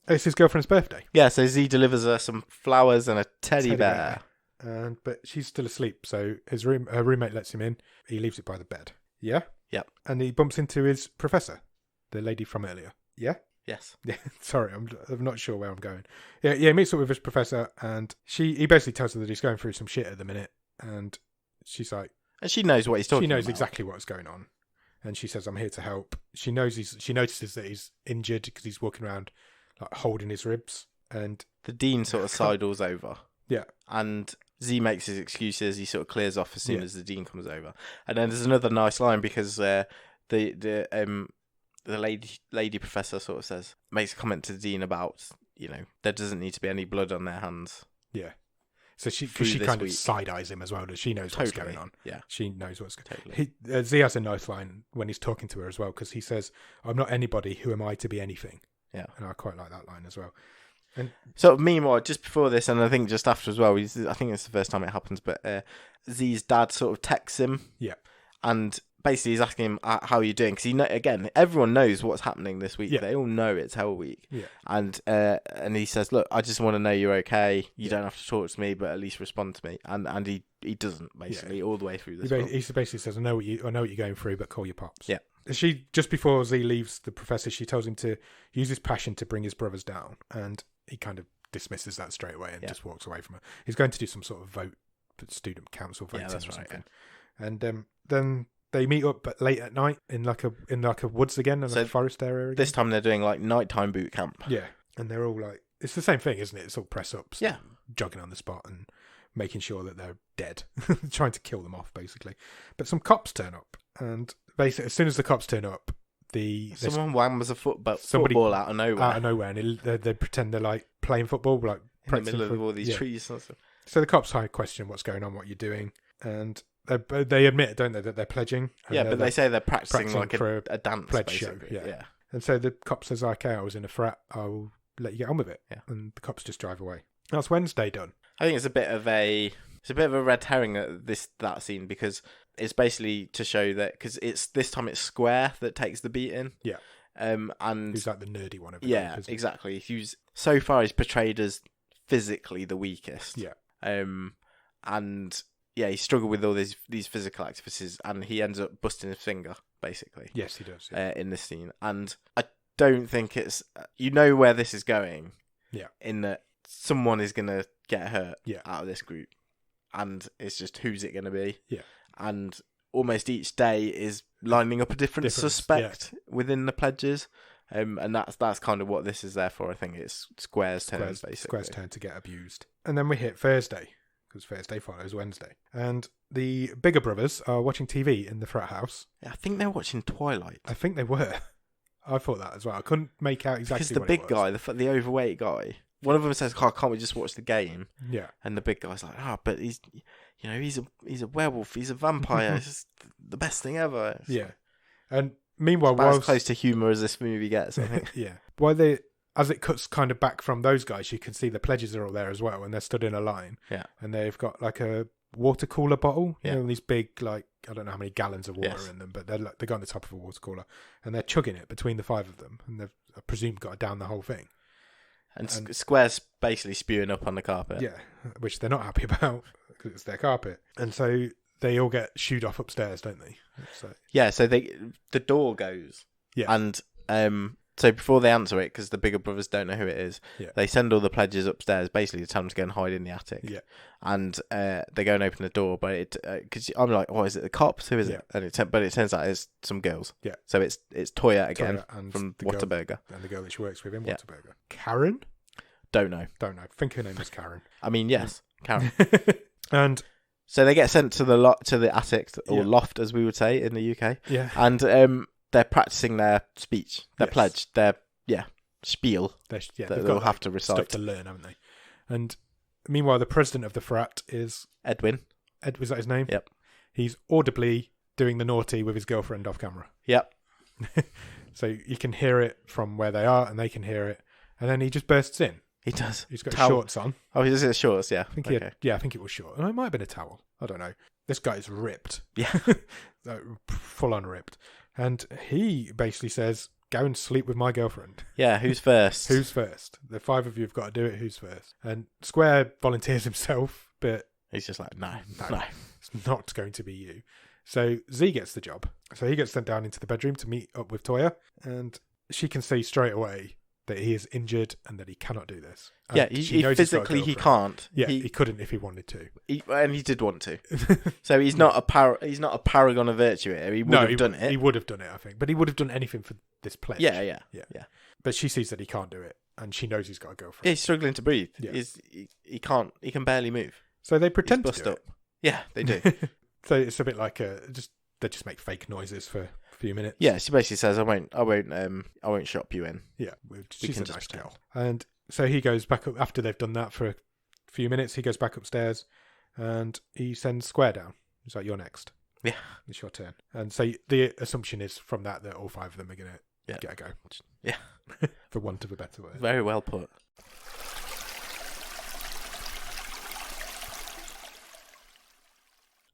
It's his girlfriend's birthday. Yeah, so Z delivers her some flowers and a teddy bear. But she's still asleep, so her roommate lets him in. He leaves it by the bed. Yeah? Yep. And he bumps into his professor, the lady from earlier. Yeah? Yes. Yeah, sorry, I'm not sure where I'm going. Yeah, he meets up with his professor, and he basically tells her that he's going through some shit at the minute, and she's like... And she knows what he's talking about. She knows exactly what's going on, and she says, I'm here to help. She notices that he's injured because he's walking around like holding his ribs, and... The dean sort of sidles over. Yeah. And Z makes his excuses. He sort of clears off as soon as the dean comes over. And then there's another nice line because the lady professor sort of makes a comment to the dean about, there doesn't need to be any blood on their hands. Yeah. So she kind of side-eyes him as well. She knows what's going on. Yeah. She knows what's going on. Totally. Z has a nice line when he's talking to her as well, because he says, I'm not anybody. Who am I to be anything? Yeah. And I quite like that line as well. And so meanwhile, just before this, and I think just after as well, I think it's the first time it happens, but Z's dad sort of texts him. Yeah. And basically he's asking him, how are you doing? Because again, everyone knows what's happening this week. Yeah. They all know it's Hell Week. Yeah. And he says, look, I just want to know you're okay. You don't have to talk to me, but at least respond to me. And he doesn't, basically, all the way through this. He basically says, I know what you're going through, but call your pops. Yeah. She, just before Z leaves the professor, she tells him to use his passion to bring his brothers down, and he kind of dismisses that straight away and just walks away from her. He's going to do some sort of student council voting or something. Yeah. And then they meet up late at night in like a woods again, in a forest area again. This time they're doing like nighttime boot camp. Yeah, and they're all like, it's the same thing, isn't it? It's all press ups. Yeah, jogging on the spot and making sure that they're dead, trying to kill them off basically. But some cops turn up, and basically as soon as the cops turn up, someone whams a football out of nowhere. And they pretend they're like playing football, like in the middle of all these trees. And stuff. So the cops question what's going on, what you're doing, and they admit, don't they, that they're pledging. Yeah, but they say they're practicing like for a dance pledge basically. show. Yeah. And so the cop says, "Okay, I was in a frat. I'll let you get on with it." Yeah. And the cops just drive away. That's Wednesday done. I think it's a bit of a red herring that scene, because it's basically to show that, because this time it's Square that takes the beating. Yeah. And who's like the nerdy one of it. Yeah, exactly. So far he's portrayed as physically the weakest. Yeah. And yeah, he struggled with all these physical activities, and he ends up busting his finger, basically. Yes, he does. Yeah. In this scene, and I don't think it's where this is going. Yeah. In that someone is gonna get hurt. Yeah. Out of this group, and it's just who's it gonna be? Yeah. And almost each day is lining up a different suspect within the pledges. And that's kind of what this is there for. I think it's Square's turn, basically. Square's turn to get abused. And then we hit Thursday, because Thursday follows Wednesday. And the bigger brothers are watching TV in the frat house. Yeah, I think they're watching Twilight. I think they were. I thought that as well. I couldn't make out exactly what it was. Because the big guy, the overweight guy, one of them says, can't we just watch the game? Yeah. And the big guy's like, but he's a werewolf, he's a vampire, it's just the best thing ever. Yeah. And meanwhile, as close to humour as this movie gets, I think. Yeah. As it cuts kind of back from those guys, you can see the pledges are all there as well, and they're stood in a line. Yeah. And they've got like a water cooler bottle, yeah. These big, like, I don't know how many gallons of water in them, but they go on the top of a water cooler, and they're chugging it between the five of them, and they've, I presume, got to down the whole thing. And Square's basically spewing up on the carpet. Yeah, which they're not happy about because it's their carpet. And so they all get shooed off upstairs, don't they? So the door goes. Yeah. And so before they answer it, because the bigger brothers don't know who it is, they send all the pledges upstairs, basically to tell them to go and hide in the attic. Yeah. And they go and open the door, but because I'm like, is it the cops? Who is it? And but it turns out it's some girls. Yeah. So it's Toya again from Whataburger. And the girl that she works with in Whataburger. Karen? Don't know. I think her name was Karen. I mean, yes, Karen. And so they get sent to the attic, or loft, as we would say in the UK. Yeah. And they're practicing their speech, their pledge, their spiel. They'll have to recite. Stuff to learn, haven't they? And meanwhile, the president of the frat is Edwin. Was that his name? Yep. he's audibly doing the naughty with his girlfriend off camera. Yep. So you can hear it from where they are, and they can hear it. And then he just bursts in. He does. He's got shorts on. Oh, is it shorts? Yeah. I think I think it was short. It might have been a towel. I don't know. This guy's ripped. Yeah. Full on ripped. And he basically says, go and sleep with my girlfriend. Yeah, who's first? Who's first? The 5 of you have got to do it. Who's first? And Square volunteers himself, but he's just like, no. It's not going to be you. So Z gets the job. So he gets sent down into the bedroom to meet up with Toya, and she can see straight away that he is injured and that he cannot do this. And yeah, he physically he can't. Yeah, he couldn't if he wanted to. And he did want to. So he's not a paragon of virtue here. He would have done it. He would have done it, I think. But he would have done anything for this pledge. Yeah. But she sees that he can't do it, and she knows he's got a girlfriend. Yeah, he's struggling to breathe. Yeah. He can't. He can barely move. So they pretend to do up. Yeah, they do. So it's a bit like they just make fake noises for a few minutes. Yeah, she basically says, "I won't shop you in." Yeah, she's a nice girl. And so he goes back up after they've done that for a few minutes. He goes back upstairs, and he sends Square down. He's like, "You're next. Yeah, it's your turn." And so the assumption is from that all 5 of them are gonna get a go. Yeah, for want of a better word. Very well put.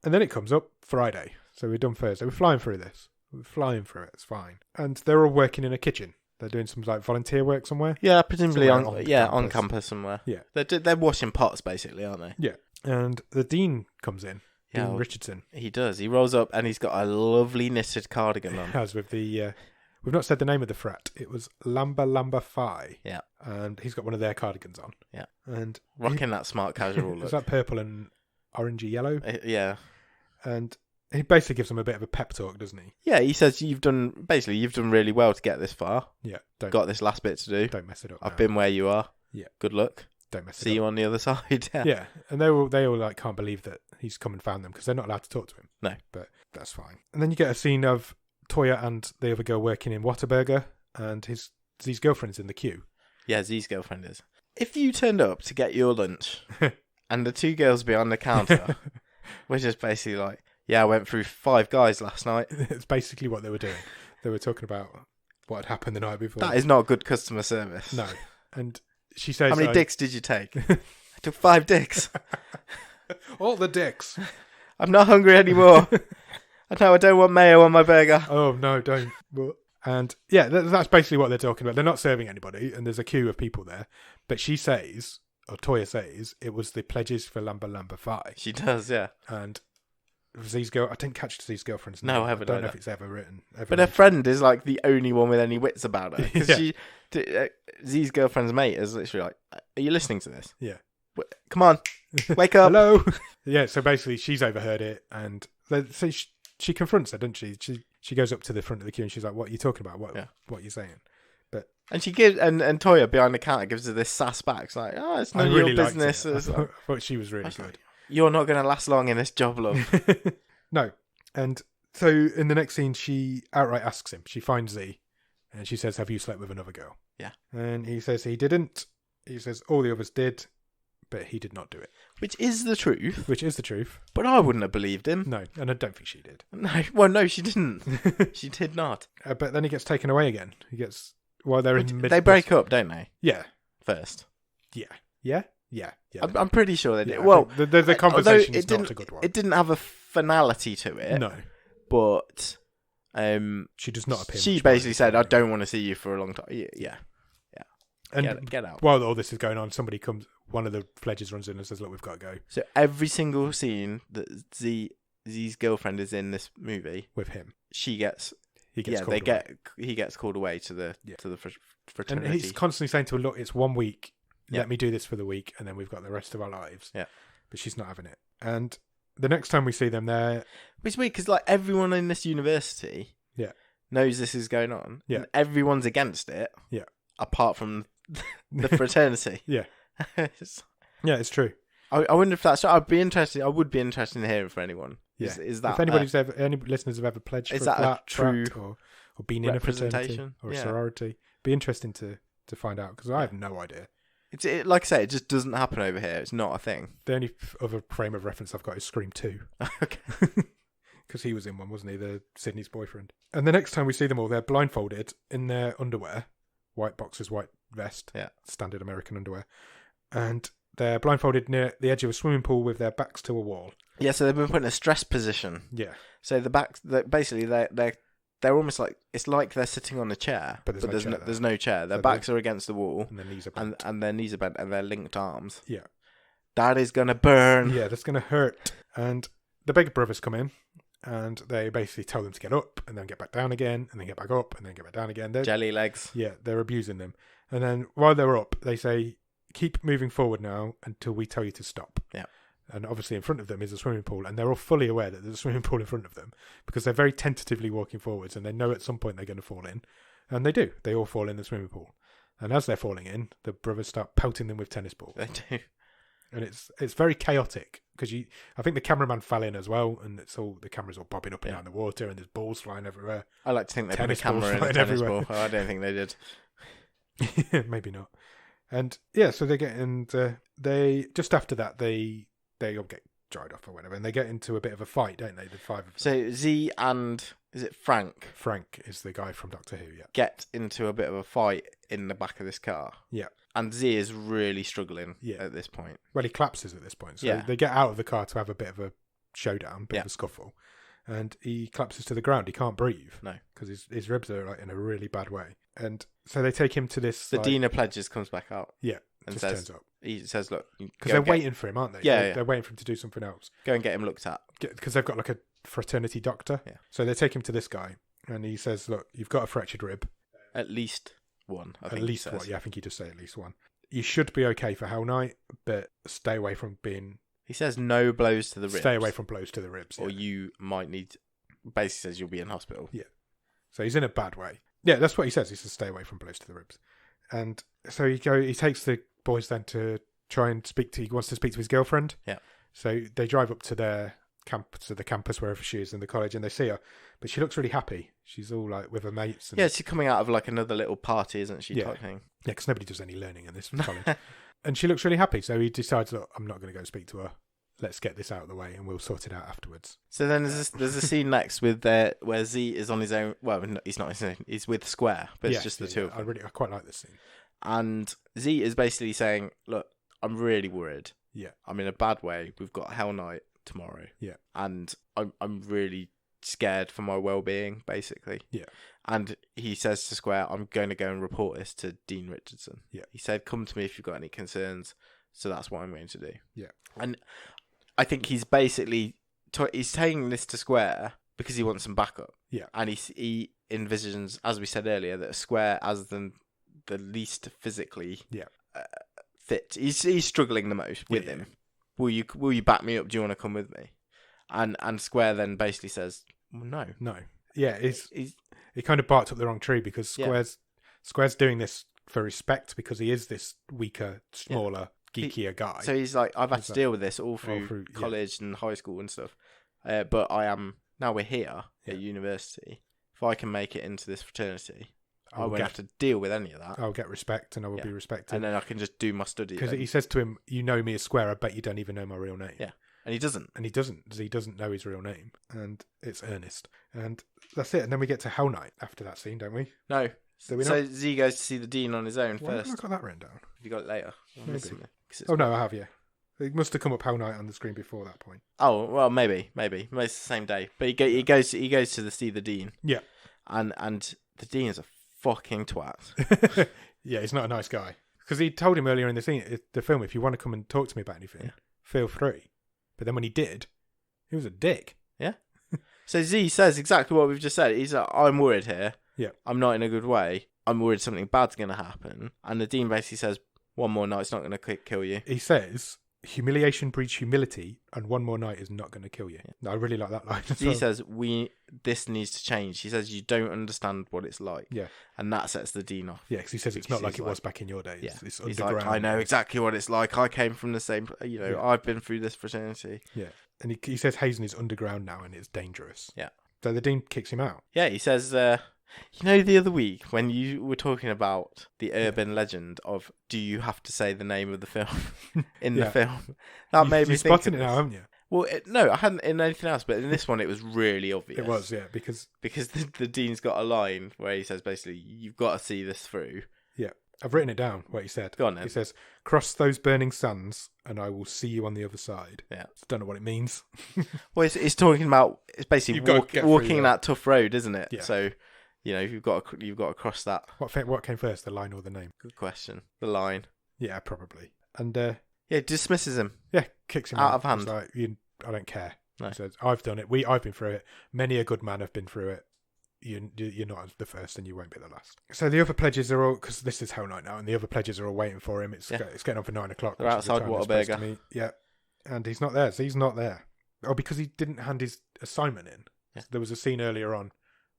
And then it comes up Friday. So we're done Thursday. We're flying through this. We're flying through it. It's fine. And they're all working in a kitchen. They're doing some like volunteer work somewhere. Yeah, presumably on campus somewhere. Yeah. They're washing pots basically, aren't they? Yeah. And the dean comes in. Yeah, Dean Richardson. He does. He rolls up and he's got a lovely knitted cardigan on. As with the... we've not said the name of the frat. It was Lamba Phi. Yeah. And he's got one of their cardigans on. Yeah. And rocking that smart casual look. Is that purple and orangey yellow? Yeah. And he basically gives them a bit of a pep talk, doesn't he? Yeah, he says you've done really well to get this far. Yeah. Got this last bit to do. Don't mess it up. I've been where you are. Yeah. Good luck. Don't mess it up. See you on the other side. Yeah. And they all like can't believe that he's come and found them because they're not allowed to talk to him. No. But that's fine. And then you get a scene of Toya and the other girl working in Whataburger, and Z's girlfriend's in the queue. Yeah, Z's girlfriend is. If you turned up to get your lunch and the 2 girls behind the counter were just basically like, yeah, I went through 5 guys last night. It's basically what they were doing. They were talking about what had happened the night before. That is not good customer service. No. And she says... How many dicks did you take? I took 5 dicks. All the dicks. I'm not hungry anymore. I don't want mayo on my burger. Oh, no, don't. And yeah, that's basically what they're talking about. They're not serving anybody, and there's a queue of people there. But she says, or Toya says, it was the pledges for Lamba Phi. She does, yeah. And Z's I didn't catch Z's girlfriend's name. No, I haven't. I don't know if it's ever written. But her friend is like the only one with any wits about her. Because Z's girlfriend's mate is literally like, are you listening to this? Yeah. Come on, wake up. Hello. Yeah, so basically she's overheard it, and so she confronts her, doesn't she? She goes up to the front of the queue and she's like, what are you talking about? What are you saying? And she gives and Toya behind the counter gives her this sass back. It's like, oh, it's none of your business. I thought she was really good. Like, you're not going to last long in this job, love. No. And so in the next scene, she outright asks him. She finds Z, and she says, have you slept with another girl? Yeah. And he says he didn't. He says all the others did, but he did not do it. Which is the truth. But I wouldn't have believed him. No, and I don't think she did. No, she didn't. She did not. But then he gets taken away again. They're in mid. They break up, don't they? Yeah. First. Yeah. I'm pretty sure they did. Yeah, well, the conversation is not a good one. It didn't have a finality to it. No. But she does not appear. She basically said, I don't want to see you for a long time. Yeah. And get out. While all this is going on, one of the pledges runs in and says, look, we've got to go. So every single scene that Z's girlfriend is in this movie with him, he gets called away to the fraternity. And he's constantly saying to her, look, it's 1 week. Let me do this for the week, and then we've got the rest of our lives. Yeah. But she's not having it. And the next time we see them there... It's weird, because like, everyone in this university knows this is going on. Yeah. And everyone's against it. Yeah. Apart from the fraternity. Yeah. Yeah, it's true. I wonder if that's... I would be interested in hearing from anyone. Yeah. Is that... If any listeners have ever pledged for a true or been in a fraternity or a sorority, be interesting to find out, because I have no idea. Like I say, it just doesn't happen over here. It's not a thing. The only other frame of reference I've got is Scream 2. Okay. because he was in one, wasn't he? The Sydney's boyfriend. And the next time we see them all, they're blindfolded in their underwear, white boxers, white vest, standard American underwear, and they're blindfolded near the edge of a swimming pool with their backs to a wall. Yeah, so they've been put in a stress position. Yeah. So basically they're almost like, it's like they're sitting on a chair, but there's no chair. Their backs are against the wall, and their knees are bent, and their knees are bent, and they're linked arms. Yeah. That is gonna burn. Yeah, that's gonna hurt. And the big brothers come in, and they basically tell them to get up, and then get back down again, and then get back up, and then get back down again. Jelly legs. Yeah, they're abusing them. And then while they're up, they say, keep moving forward now until we tell you to stop. Yeah. And obviously in front of them is a swimming pool, and they're all fully aware that there's a swimming pool in front of them, because they're very tentatively walking forwards, and they know at some point they're going to fall in. And they do. They all fall in the swimming pool. And as they're falling in, the brothers start pelting them with tennis balls. They do. And it's very chaotic, because I think the cameraman fell in as well, and the camera's all bobbing up and down the water, and there's balls flying everywhere. I like to think they put a camera in a tennis ball. Oh, I don't think they did. Maybe not. And yeah, so they get into just after that they all get dried off or whatever, and they get into a bit of a fight, don't they? The five of them. So Z and is it Frank? Frank is the guy from Doctor Who. Yeah. Get into a bit of a fight in the back of this car. Yeah. And Z is really struggling at this point. Well, he collapses at this point. So they get out of the car to have a bit of a showdown, bit of a scuffle. And he collapses to the ground. He can't breathe. No. Because his ribs are like in a really bad way. And so they take him to this... The Dean of Pledges comes back out. Yeah. And turns up. He says, look... Because they're waiting for him, aren't they? Yeah, They're waiting for him to do something else. Go and get him looked at. Because they've got like a fraternity doctor. Yeah. So they take him to this guy. And he says, look, you've got a fractured rib. At least one, I think. At least one. Yeah, I think he does say at least one. You should be okay for Hell Night, but stay away from being... He says no blows to the ribs. Stay away from blows to the ribs. Or you might need... Basically says you'll be in hospital. Yeah. So he's in a bad way. Yeah, that's what he says. He says stay away from blows to the ribs. And so he takes the boys then to try and he wants to speak to his girlfriend. Yeah. So they drive up to the campus, wherever she is in the college, and they see her. But she looks really happy. She's all like with her mates. And... Yeah, she's coming out of like another little party, isn't she? Type thing. Yeah, because nobody does any learning in this college. And she looks really happy. So he decides, look, I'm not going to go speak to her. Let's get this out of the way, and we'll sort it out afterwards. So then there's a scene next with where Z is on his own. Well, he's not his own. He's with Square, but it's just the two of them. I quite like this scene. And Z is basically saying, look, I'm really worried. Yeah. I'm in a bad way. We've got Hell Night tomorrow. Yeah. And I'm really scared for my well-being, basically. Yeah. And he says to Square, I'm going to go and report this to Dean Richardson. Yeah. He said, come to me if you've got any concerns. So that's what I'm going to do. Yeah. And I think he's basically he's taking this to Square because he wants some backup. Yeah. And he envisions, as we said earlier, that Square as the least physically fit. He's struggling the most with him. Will you back me up? Do you want to come with me? And Square then basically says, well, no. Yeah, he kind of barked up the wrong tree, because Square's doing this for respect, because he is this weaker, smaller, geekier guy. So he's like, I've had to deal with this all through college and high school and stuff. But now we're here at university. If I can make it into this fraternity, I won't have to deal with any of that. I'll get respect, and I will be respected. And then I can just do my study. Because he says to him, you know me as Square, I bet you don't even know my real name. Yeah. And he doesn't. He doesn't know his real name. And it's Ernest. And that's it. And then we get to Hell Night after that scene, don't we? No. Do we so Z goes to see the Dean on his own first. Have I got that written down? Have you got it later? Maybe. Oh, no, I have, yeah. It must have come up Hell Night on the screen before that point. Oh, well, maybe. Maybe it's the same day. But he goes to see the Dean. Yeah. And the Dean is a fucking twat. Yeah, he's not a nice guy. Because he told him earlier in the film, if you want to come and talk to me about anything, feel free. But then when he did, he was a dick. Yeah. So Z says exactly what we've just said. He's like, I'm worried here. Yeah. I'm not in a good way. I'm worried something bad's going to happen. And the Dean basically says, one more night's not going to kill you. He says, humiliation breeds humility, and one more night is not going to kill you. Yeah. I really like that line. He says, this needs to change. He says, you don't understand what it's like. Yeah. And that sets the Dean off. Yeah, because he says it's not like it was back in your days. Yeah. It's He's underground. like, I know exactly what it's like. I came from the same, I've been through this fraternity. Yeah. And he says Hazen is underground now and it's dangerous. Yeah. So the Dean kicks him out. Yeah, he says, the other week when you were talking about the urban legend of, do you have to say the name of the film in the film? That made me think spotted it now, haven't you? Well, no, I hadn't in anything else, but in this one it was really obvious. It was, yeah, because the dean's got a line where he says basically, "You've got to see this through." yeah, I've written it down. What he said. Go on then. He says, "Cross those burning sands, and I will see you on the other side." Yeah, don't know what it means. Well, it's talking about it's basically walking that tough road, isn't it? Yeah. So, you've got to cross that. What came first, the line or the name? Good question. The line. Yeah, probably. And dismisses him. Yeah, kicks him out of hand. He's like, I don't care. No. He says, I've done it. I've been through it. Many a good man have been through it. You're not the first, and you won't be the last. So the other pledges are all, because this is Hell Night now, and the other pledges are all waiting for him. It's getting on for 9 o'clock. They're outside Whataburger. Yeah, and he's not there. So he's not there. Oh, because he didn't hand his assignment in. Yeah. So there was a scene earlier on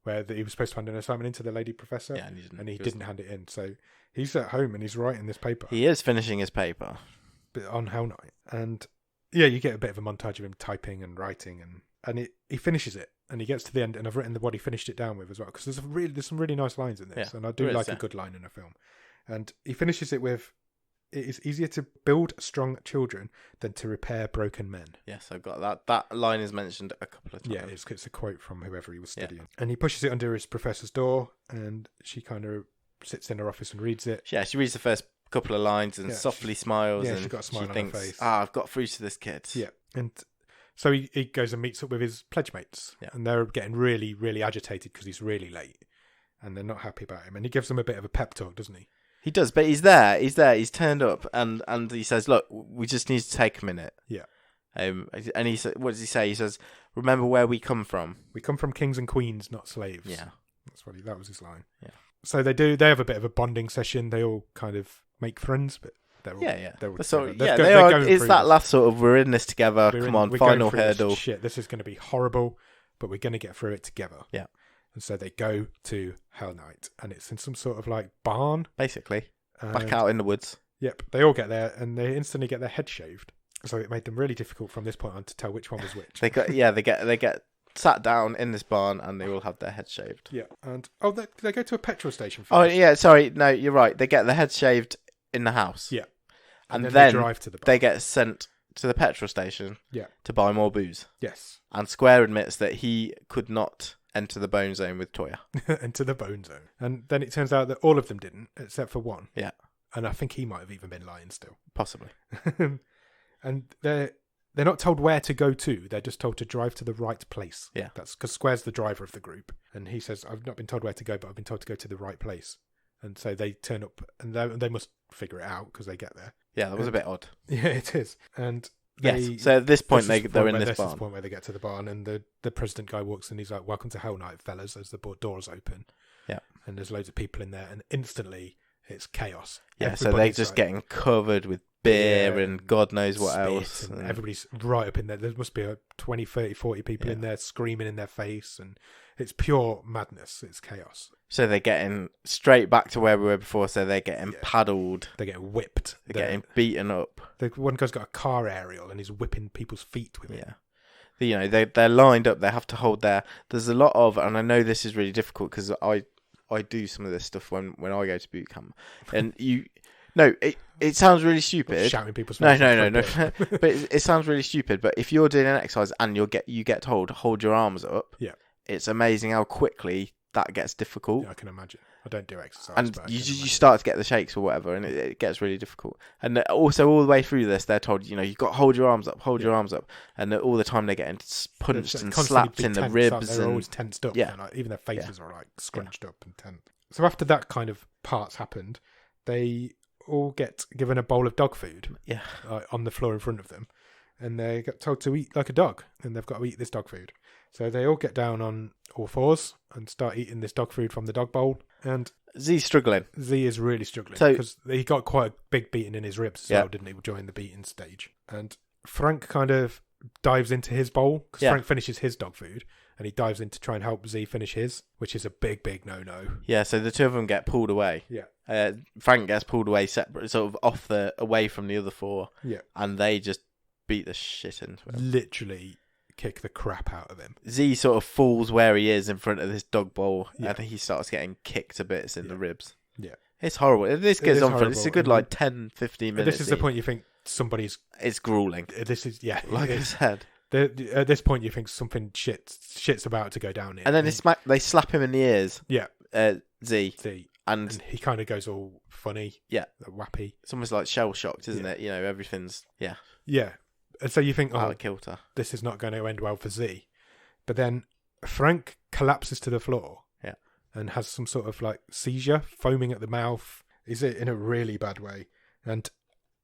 where he was supposed to hand an assignment in to the lady professor, and he didn't hand it in. So he's at home and he's writing this paper. He is finishing his paper. On Hell Night. And yeah, you get a bit of a montage of him typing and writing, and he finishes it, and he gets to the end, and I've written what he finished it down with as well, because there's some really nice lines in this, and I do like a good line in a film. And he finishes it with, "It is easier to build strong children than to repair broken men." Yes, I've got that. That line is mentioned a couple of times. Yeah, it's a quote from whoever he was studying. And he pushes it under his professor's door, and she kind of sits in her office and reads it. Yeah, she reads the first couple of lines and softly smiles. Yeah, and she's got a smile on thinks, her face. I've got through to this kid. Yeah, and so he goes and meets up with his pledge mates, and they're getting really, really agitated because he's really late, and they're not happy about him. And he gives them a bit of a pep talk, doesn't he? He does, but he's there. He's turned up, and he says, "Look, we just need to take a minute." Yeah. And he said, "What does he say?" He says, "Remember where we come from. We come from kings and queens, not slaves." Yeah, that was his line. Yeah. So they have a bit of a bonding session. They all kind of make friends, but they're all, They're all they are. It's that last sort of we're in this together. Come on, final hurdle. This is going to be horrible, but we're going to get through it together. Yeah. And so they go to Hell Night, and it's in some sort of like barn, basically, back out in the woods. Yep. They all get there, and they instantly get their head shaved. So it made them really difficult from this point on to tell which one was which. They get sat down in this barn, and they all have their heads shaved. Yeah. And they go to a petrol station. Oh yeah, sorry, no, you're right. They get their heads shaved in the house. Yeah. And then they drive to the bar. They get sent to the petrol station. Yeah. To buy more booze. Yes. And Square admits that he could not enter the bone zone with Toya. Enter the bone zone. And then it turns out that all of them didn't, except for one. Yeah. And I think he might have even been lying still. Possibly. And they're not told where to go to. They're just told to drive to the right place. Yeah. That's because Square's the driver of the group. And he says, I've not been told where to go, but I've been told to go to the right place. And so they turn up, and they must figure it out because they get there. Yeah, that was a bit odd. Yeah, it is. And so at this point, they're in this barn. This is the point where they get to the barn, and the president guy walks in. He's like, "Welcome to Hell Night, fellas," as the doors open. Yeah. And there's loads of people in there, and instantly it's chaos. Yeah, so they're just getting covered with beer and God knows what else. And everybody's right up in there. There must be 20, 30, 40 people in there screaming in their face, and it's pure madness. It's chaos. So they're getting straight back to where we were before, so they're getting paddled. They're getting whipped. They're getting beaten up. The one guy's got a car aerial, and he's whipping people's feet with it. Yeah. They're lined up. They have to hold their... There's a lot of... And I know this is really difficult, because I do some of this stuff when I go to boot camp. And you... No, it sounds really stupid. Shouting people's faces. No. But it sounds really stupid. But if you're doing an exercise and you get told to hold your arms up, it's amazing how quickly that gets difficult. Yeah, I can imagine. I don't do exercise. And you start to get the shakes or whatever, and it gets really difficult. And also all the way through this, they're told, you've got to hold your arms up, your arms up. And all the time they're getting punched and slapped in the ribs. They're always tensed up. Yeah. And even their faces are like scrunched up and tense. So after that kind of part's happened, they all get given a bowl of dog food on the floor in front of them, and they get told to eat like a dog, and they've got to eat this dog food. So they all get down on all fours and start eating this dog food from the dog bowl. And Z's struggling. Z is really struggling because he got quite a big beating in his ribs as well, didn't he, during the beating stage. And Frank kind of dives into his bowl because Frank finishes his dog food, and he dives in to try and help Z finish his, which is a big, big no-no. Yeah, so the two of them get pulled away. Yeah. Frank gets pulled away separate, sort of away from the other four. Yeah. And they just beat the shit into him. Literally kick the crap out of him. Z sort of falls where he is in front of this dog bowl, and he starts getting kicked to bits in the ribs. Yeah. It's horrible. This goes on for... It's a good, 10, 15 minutes. This is the point you think somebody's... It's grueling. This is, Like I said. At this point, you think something shit's about to go down here. And then they slap him in the ears. Yeah. Z. And he kind of goes all funny. Yeah. Wappy. It's almost like shell shocked, isn't it? Everything's... Yeah. Yeah. And so you think, out of kilter. This is not going to end well for Z. But then Frank collapses to the floor. Yeah. And has some sort of like seizure, foaming at the mouth. Is it in a really bad way? And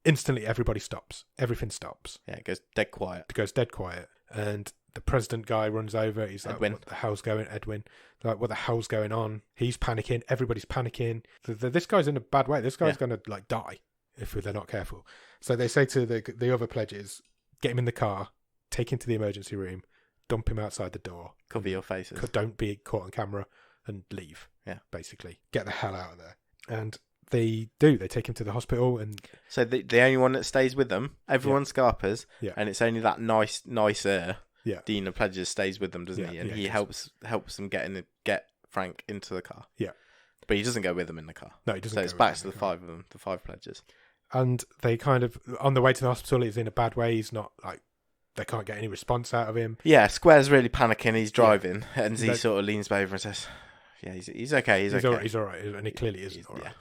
instantly everybody stops. Everything stops. Yeah, it goes dead quiet. And the president guy runs over. He's like, Edwin. What the hell's going on? He's panicking. Everybody's panicking. This guy's in a bad way. This guy's going to like die if they're not careful. So they say to the other pledges, get him in the car, take him to the emergency room, dump him outside the door. Cover your faces. Don't be caught on camera and leave. Yeah. Basically. Get the hell out of there. And they do. They take him to the hospital, and so the only one that stays with them, everyone scarpers, and it's only that nicer Dean of Pledges stays with them, doesn't he? And he helps them get Frank into the car. Yeah, but he doesn't go with them in the car. No, he doesn't. So it's back to the five of them, the five pledges. And they kind of on the way to the hospital. He's in a bad way. He's not like they can't get any response out of him. Yeah, Square's really panicking. He's driving, and Z sort of leans over and says, "Yeah, he's okay. He's okay. He's all right." And he clearly isn't all right. Yeah.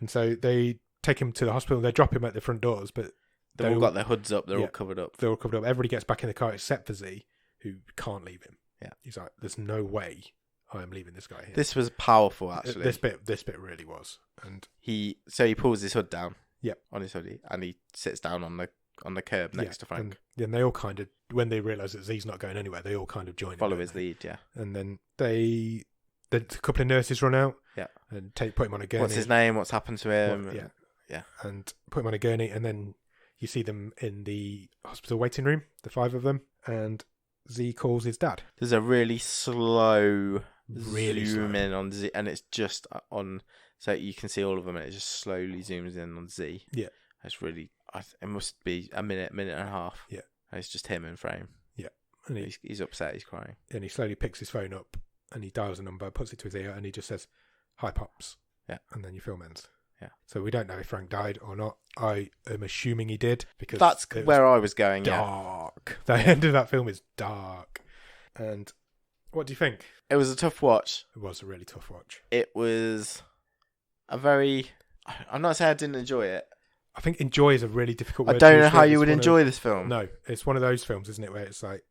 And so they take him to the hospital. They drop him at the front doors, but they've all got their hoods up. They're all covered up. They're all covered up. Everybody gets back in the car except for Z, who can't leave him. Yeah, he's like, "There's no way I am leaving this guy here." This was powerful, actually. This bit really was. And he pulls his hood down. Yeah, on his hoodie, and he sits down on the curb next to Frank. And then they all kind of, when they realise that Z's not going anywhere, they all kind of join. Follow his lead, yeah. And then a couple of nurses run out. Yeah. And put him on a gurney. What's his name? What's happened to him? Yeah. And put him on a gurney, and then you see them in the hospital waiting room, the five of them, and Z calls his dad. There's a really slow zoom in on Z, and it's just on, so you can see all of them, and it just slowly zooms in on Z. Yeah. It's really, it must be a minute and a half. Yeah. And it's just him in frame. Yeah. And he's upset, he's crying. And he slowly picks his phone up, and he dials a number, puts it to his ear, and he just says, "Hi, Pops." Yeah. And then your film ends. Yeah. So we don't know if Frank died or not. I am assuming he did, because that's where I was going. Dark. The end of that film is dark. And what do you think? It was a tough watch. It was a really tough watch. It was a very... I'm not saying I didn't enjoy it. I think enjoy is a really difficult word. I don't know how you would enjoy this film. No, it's one of those films, isn't it, where it's like...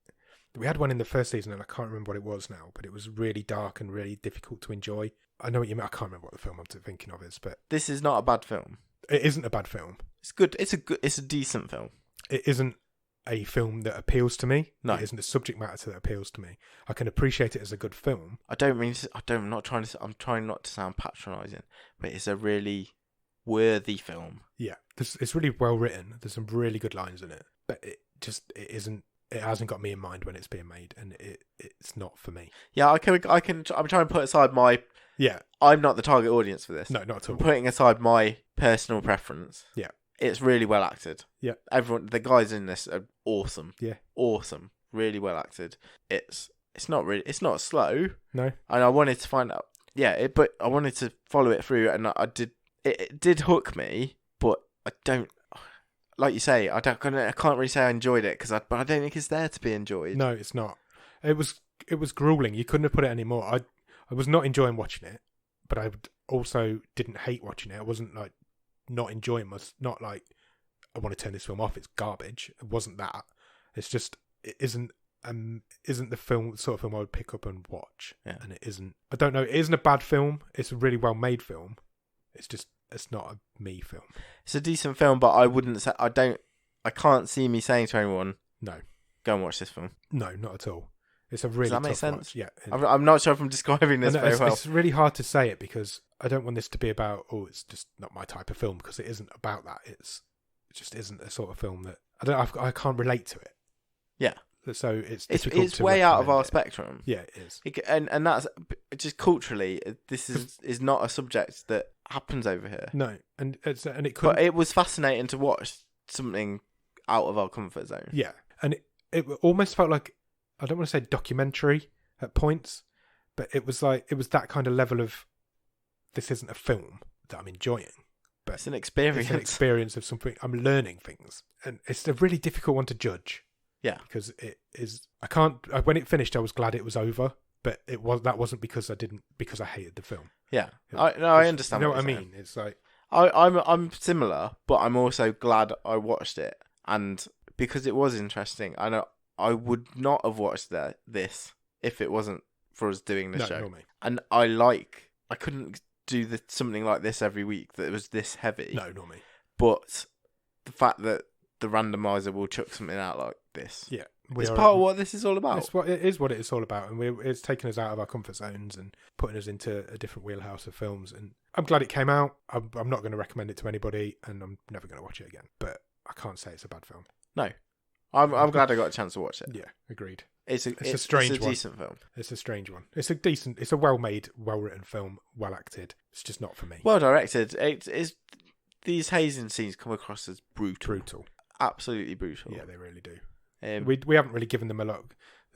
We had one in the first season, and I can't remember what it was now, but it was really dark and really difficult to enjoy. I know what you mean. I can't remember what the film I'm thinking of is, but... This is not a bad film. It isn't a bad film. It's good. It's a decent film. It isn't a film that appeals to me. No. It isn't a subject matter that appeals to me. I can appreciate it as a good film. I'm trying not to sound patronising, but it's a really worthy film. Yeah. It's really well written. There's some really good lines in it, but it hasn't got me in mind when it's being made, and it's not for me. Yeah, I'm trying to put aside my... Yeah. I'm not the target audience for this. No, not at all. I'm putting aside my personal preference. Yeah. It's really well acted. Yeah. The guys in this are awesome. Yeah. Awesome. Really well acted. It's not slow. No. And I wanted to find out. Yeah, but I wanted to follow it through, and I did. It did hook me, but I don't... Like you say, I can't really say I enjoyed it, but I don't think it's there to be enjoyed. No, it's not. It was grueling. You couldn't have put it any more. I was not enjoying watching it, but I also didn't hate watching it. I wasn't like not enjoying it. Not like I want to turn this film off. It's garbage. It wasn't that. It's just it isn't the sort of film I would pick up and watch. Yeah. And it isn't. I don't know. It isn't a bad film. It's a really well made film. It's not a me film. It's a decent film, but I wouldn't say I can't see me saying to anyone, no, go and watch this film. No, not at all. It's a really Does that make tough sense? watch. Yeah. I'm not sure if I'm describing this very well. It's really hard to say it because I don't want this to be about, it's just not my type of film, because it isn't about that. It just isn't a sort of film that I can't relate to it. Yeah. So it's way out of our spectrum. Yeah, it is. And that's just culturally, this is not a subject that happens over here. No, and it could. But it was fascinating to watch something out of our comfort zone. Yeah, and it almost felt like, I don't want to say documentary at points, but it was that kind of level of, this isn't a film that I'm enjoying, but it's an experience. It's an experience of something. I'm learning things, and it's a really difficult one to judge. Yeah. Because it is. When it finished, I was glad it was over, but that wasn't because I hated the film. Yeah. I understand. You know what what I you're mean? saying. It's like I'm similar, but I'm also glad I watched it, and because it was interesting. I know I would not have watched this if it wasn't for us doing this show. Nor me. And I couldn't do something like this every week that was this heavy. No, nor me. But the fact that the randomizer will chuck something out like this, Yeah, it's part of what this is all about. It is what it's all about, and it's taken us out of our comfort zones and putting us into a different wheelhouse of films. And I'm glad it came out. I'm not going to recommend it to anybody, and I'm never going to watch it again. But I can't say it's a bad film. No, I'm glad I got a chance to watch it. Yeah, agreed. It's a strange one. Decent film. It's a strange one. It's a well-made, well-written film, well acted. It's just not for me. Well directed. These hazing scenes come across as brutal. Absolutely brutal. Yeah, they really do. We haven't really given them a lot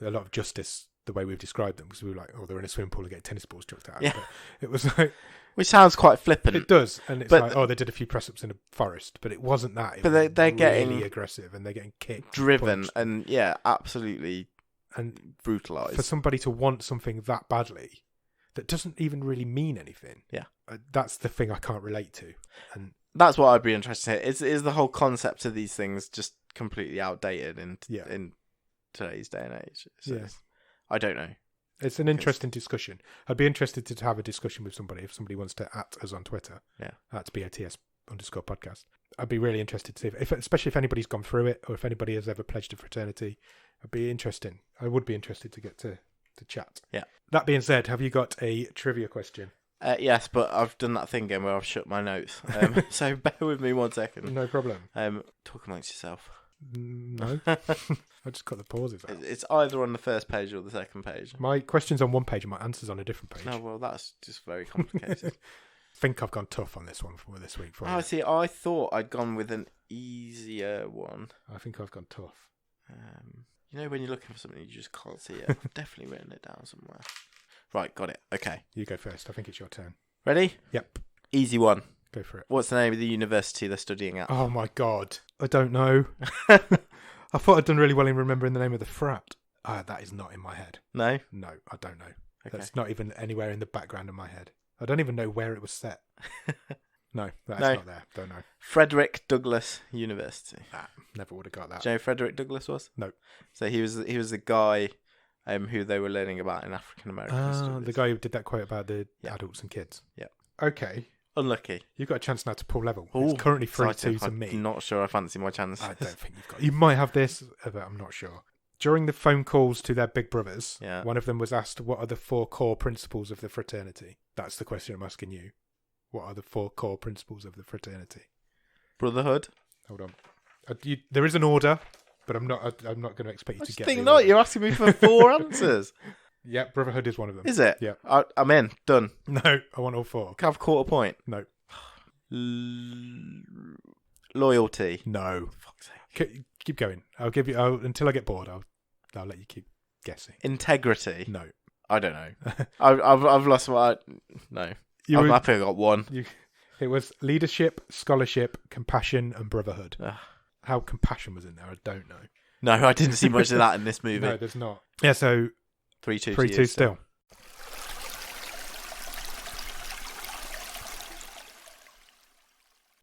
of justice the way we've described them, because we were like, oh, they're in a swimming pool and get tennis balls chucked out. Yeah. But it was like, which sounds quite flippant. It does, and it's they did a few press ups in a forest, but it wasn't that. It was they're really getting aggressive, and they're getting kicked, driven, punched, and absolutely and brutalized. For somebody to want something that badly, that doesn't even really mean anything. Yeah, that's the thing I can't relate to, and that's what I'd be interested in. Is the whole concept of these things just completely outdated in today's day and age? I don't know. It's an interesting discussion. I'd be interested to have a discussion with somebody if somebody wants to @ us on Twitter. Yeah, at BOTS_podcast. I'd be really interested to see especially if anybody's gone through it or if anybody has ever pledged a fraternity. I would be interested to get to chat. Yeah. That being said, have you got a trivia question? Yes, but I've done that thing again where I've shut my notes. So bear with me 1 second. No problem. Talk amongst yourself. No. I just got the pauses out. It's either on the first page or the second page. My question's on one page and my answer's on a different page. No, well, that's just very complicated. I think I've gone tough on this one for this week. Oh, see, I thought I'd gone with an easier one. I think I've gone tough. You know when you're looking for something you just can't see it? I've definitely written it down somewhere. Right, got it. Okay. You go first. I think it's your turn. Ready? Yep. Easy one. Go for it. What's the name of the university they're studying at? Oh my god. I don't know. I thought I'd done really well in remembering the name of the frat. That is not in my head. No? No, I don't know. Okay. That's not even anywhere in the background of my head. I don't even know where it was set. No, that's not there. Don't know. Frederick Douglass University. Never would have got that. Do you know who Frederick Douglass was? No. So he was the guy who they were learning about in African American studies. The guy who did that quote about the adults and kids. Yeah. Okay. Unlucky. You've got a chance now to pull level. Ooh, it's currently 3-2 to me. I'm not sure I fancy my chance. I don't think you've got. You might have this, but I'm not sure. During the phone calls to their big brothers, one of them was asked, what are the 4 core principles of the fraternity? That's the question I'm asking you. What are the 4 core principles of the fraternity? Brotherhood. Hold on. There is an order, but I'm not going to expect you to get. I think not. You're asking me for 4 answers. Yeah, brotherhood is one of them. Is it? Yeah. I'm in. Done. No, I want all 4. Can I have quarter point? No. Loyalty. No. Fuck's sake. Keep going. I'll give you until I get bored. I'll let you keep guessing. Integrity. No. I don't know. I've lost my. No. I'm happy I got 1. It was leadership, scholarship, compassion, and brotherhood. How compassion was in there, I don't know. No, I didn't see much of that in this movie. No, there's not. Yeah, so 3-2. 3-2 still.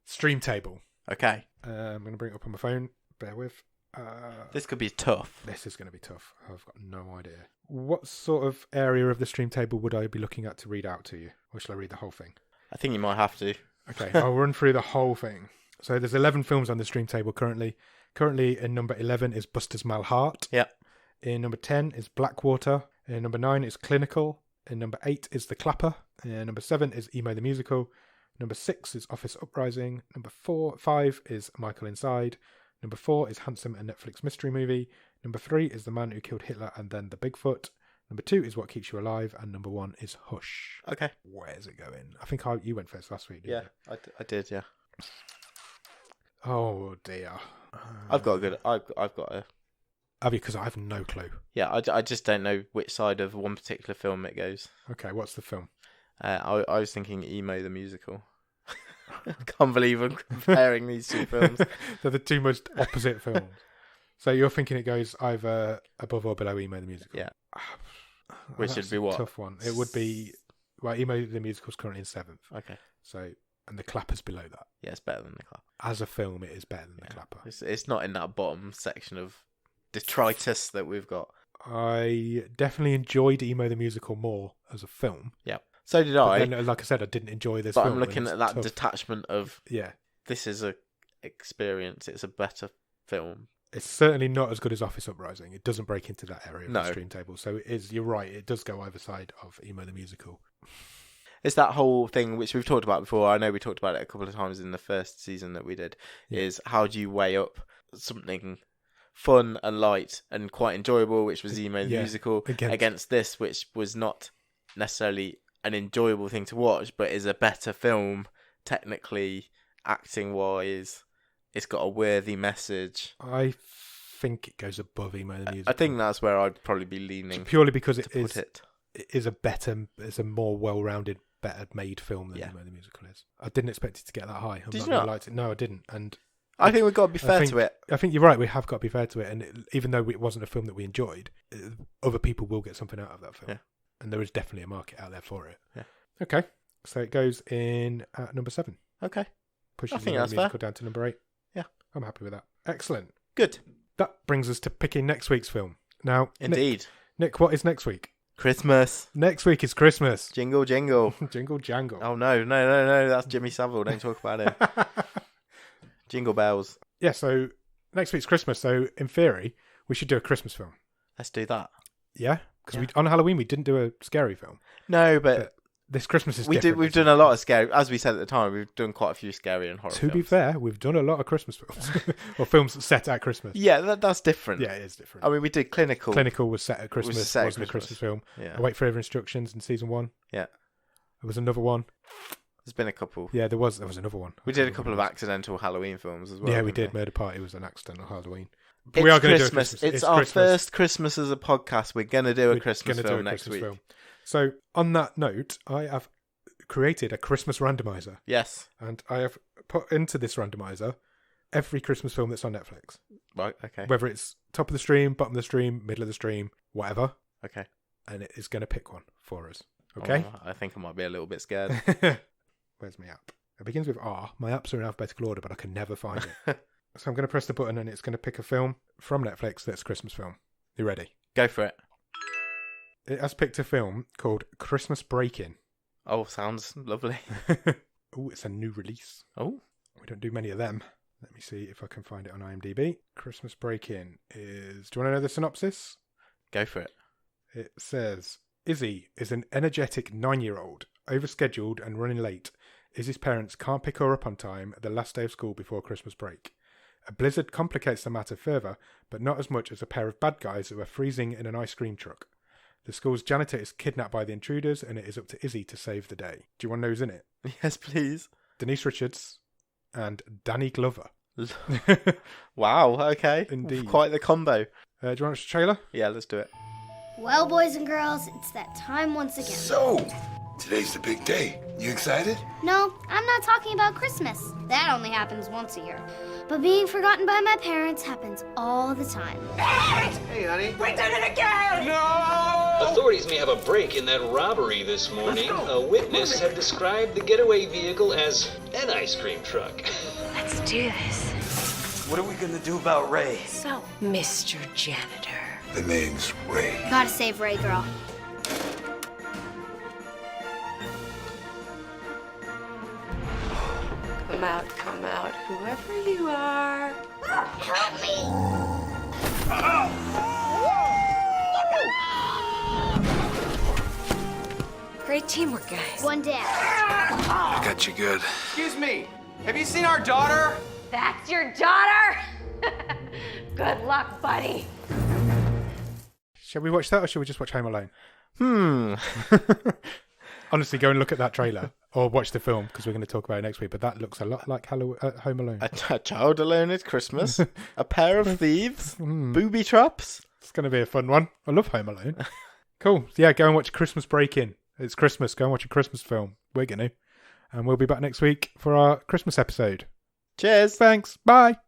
Stream table. Okay. I'm going to bring it up on my phone. Bear with. This could be tough. This is going to be tough. I've got no idea. What sort of area of the stream table would I be looking at to read out to you? Or shall I read the whole thing? I think you might have to. Okay, I'll run through the whole thing. So there's 11 films on the stream table currently. Currently in number 11 is Buster's Malheart. Yeah. In number 10 is Blackwater. In number 9 is Clinical. In number 8 is The Clapper. In number 7 is Emo the Musical. Number 6 is Office Uprising. Number 5 is Michael Inside. Number 4 is Handsome, a Netflix mystery movie. Number 3 is The Man Who Killed Hitler and Then the Bigfoot. Number 2 is What Keeps You Alive. And number 1 is Hush. Okay. Where's it going? I think you went first last week, didn't you? I did, yeah. Oh, dear. I've got a... Have you? Because I have no clue. Yeah, I just don't know which side of one particular film it goes. Okay, what's the film? I was thinking Emo the Musical. I can't believe I'm comparing these 2 films. They're the 2 most opposite films. So you're thinking it goes either above or below Emo the Musical? Yeah. Which would be what? Tough one. It would be... Well, Emo the Musical's currently in 7th. Okay. So, and The Clapper's below that. Yeah, it's better than The Clapper. As a film, it is better than The Clapper. It's not in that bottom section of detritus that we've got. I definitely enjoyed Emo the Musical more as a film. Yeah. So did But I. then, like I said, I didn't enjoy this But film. I'm looking at that tough. detachment of, Yeah. this is a experience. It's a better film. It's certainly not as good as Office Uprising. It doesn't break into that area of No. the stream table. So it is, you're right, it does go either side of Emo the Musical. It's that whole thing which we've talked about before. I know we talked about it a couple of times in the first season that we did. Yeah. Is how do you weigh up something fun and light and quite enjoyable, which was Emo the Musical, against this, which was not necessarily an enjoyable thing to watch, but is a better film technically, acting wise. It's got a worthy message. I think it goes above Emo the Musical. I think that's where I'd probably be leaning. Purely because it is a more well-rounded, better made film than Emo the Musical is. I didn't expect it to get that high. Did you not? Liked it. No, I didn't. And I think we've got to be fair to it. I think you're right. We have got to be fair to it. And even though it wasn't a film that we enjoyed, other people will get something out of that film. Yeah. And there is definitely a market out there for it. Yeah. Okay. So it goes in at number 7. Okay. Pushes I think Emo that's the Musical fair. down to number 8. Yeah. I'm happy with that. Excellent. Good. That brings us to picking next week's film. Now, Indeed. Nick, what is next week? Christmas. Next week is Christmas. Jingle, jingle. Jingle jangle. Oh, no. That's Jimmy Savile. Don't talk about him. Jingle bells. Yeah, so next week's Christmas. So in theory, we should do a Christmas film. Let's do that. Yeah? Because on Halloween, we didn't do a scary film. No, but this Christmas is different. We've done a lot of scary, as we said at the time, we've done quite a few scary and horror films. To be fair, we've done a lot of Christmas films. Or films set at Christmas. Yeah, that's different. Yeah, it is different. I mean, we did Clinical. Clinical was set at Christmas. Wasn't a Christmas film. Yeah. Await Further Instructions in season 1. Yeah. There was another one. There's been a couple. Yeah, there was another one. We did a couple of accidental Halloween films as well. Yeah, we did. Murder Party was an accidental Halloween. But we are going to do a Christmas. Christmas. It's our first Christmas as a podcast. We're going to do a Christmas film next week. So, on that note, I have created a Christmas randomizer. Yes. And I have put into this randomizer every Christmas film that's on Netflix. Right, okay. Whether it's top of the stream, bottom of the stream, middle of the stream, whatever. Okay. And it is going to pick one for us. Okay? Oh, I think I might be a little bit scared. Where's my app? It begins with R. My apps are in alphabetical order, but I can never find it. So I'm going to press the button and it's going to pick a film from Netflix that's a Christmas film. You ready? Go for it. It has picked a film called Christmas Break-In. Oh, sounds lovely. Oh, it's a new release. Oh. We don't do many of them. Let me see if I can find it on IMDb. Christmas Break-In is... Do you want to know the synopsis? Go for it. It says, Izzy is an energetic 9-year-old, overscheduled and running late. Izzy's parents can't pick her up on time at the last day of school before Christmas break. A blizzard complicates the matter further, but not as much as a pair of bad guys who are freezing in an ice cream truck. The school's janitor is kidnapped by the intruders, and it is up to Izzy to save the day. Do you want to know who's in it? Yes, please. Denise Richards and Danny Glover. Wow, okay. Indeed. Quite the combo. Do you want to watch the trailer? Yeah, let's do it. Well, boys and girls, it's that time once again. So, today's the big day. You excited? No, I'm not talking about Christmas. That only happens once a year. But being forgotten by my parents happens all the time. Hey, honey. We did it again! No! Authorities may have a break in that robbery this morning. A witness had described the getaway vehicle as an ice cream truck. Let's do this. What are we gonna do about Ray? So, Mr. Janitor. The name's Ray. Gotta save Ray, girl. Come out, whoever you are. Help me! Great teamwork, guys. One down. I got you good. Excuse me. Have you seen our daughter? That's your daughter? Good luck, buddy. Shall we watch that or shall we just watch Home Alone? Honestly, go and look at that trailer or watch the film because we're going to talk about it next week. But that looks a lot like Home Alone. A child alone at Christmas. A pair of thieves. Booby traps. It's going to be a fun one. I love Home Alone. Cool. Yeah, go and watch Christmas Break-In. It's Christmas. Go and watch a Christmas film. We're going to. And we'll be back next week for our Christmas episode. Cheers. Thanks. Bye.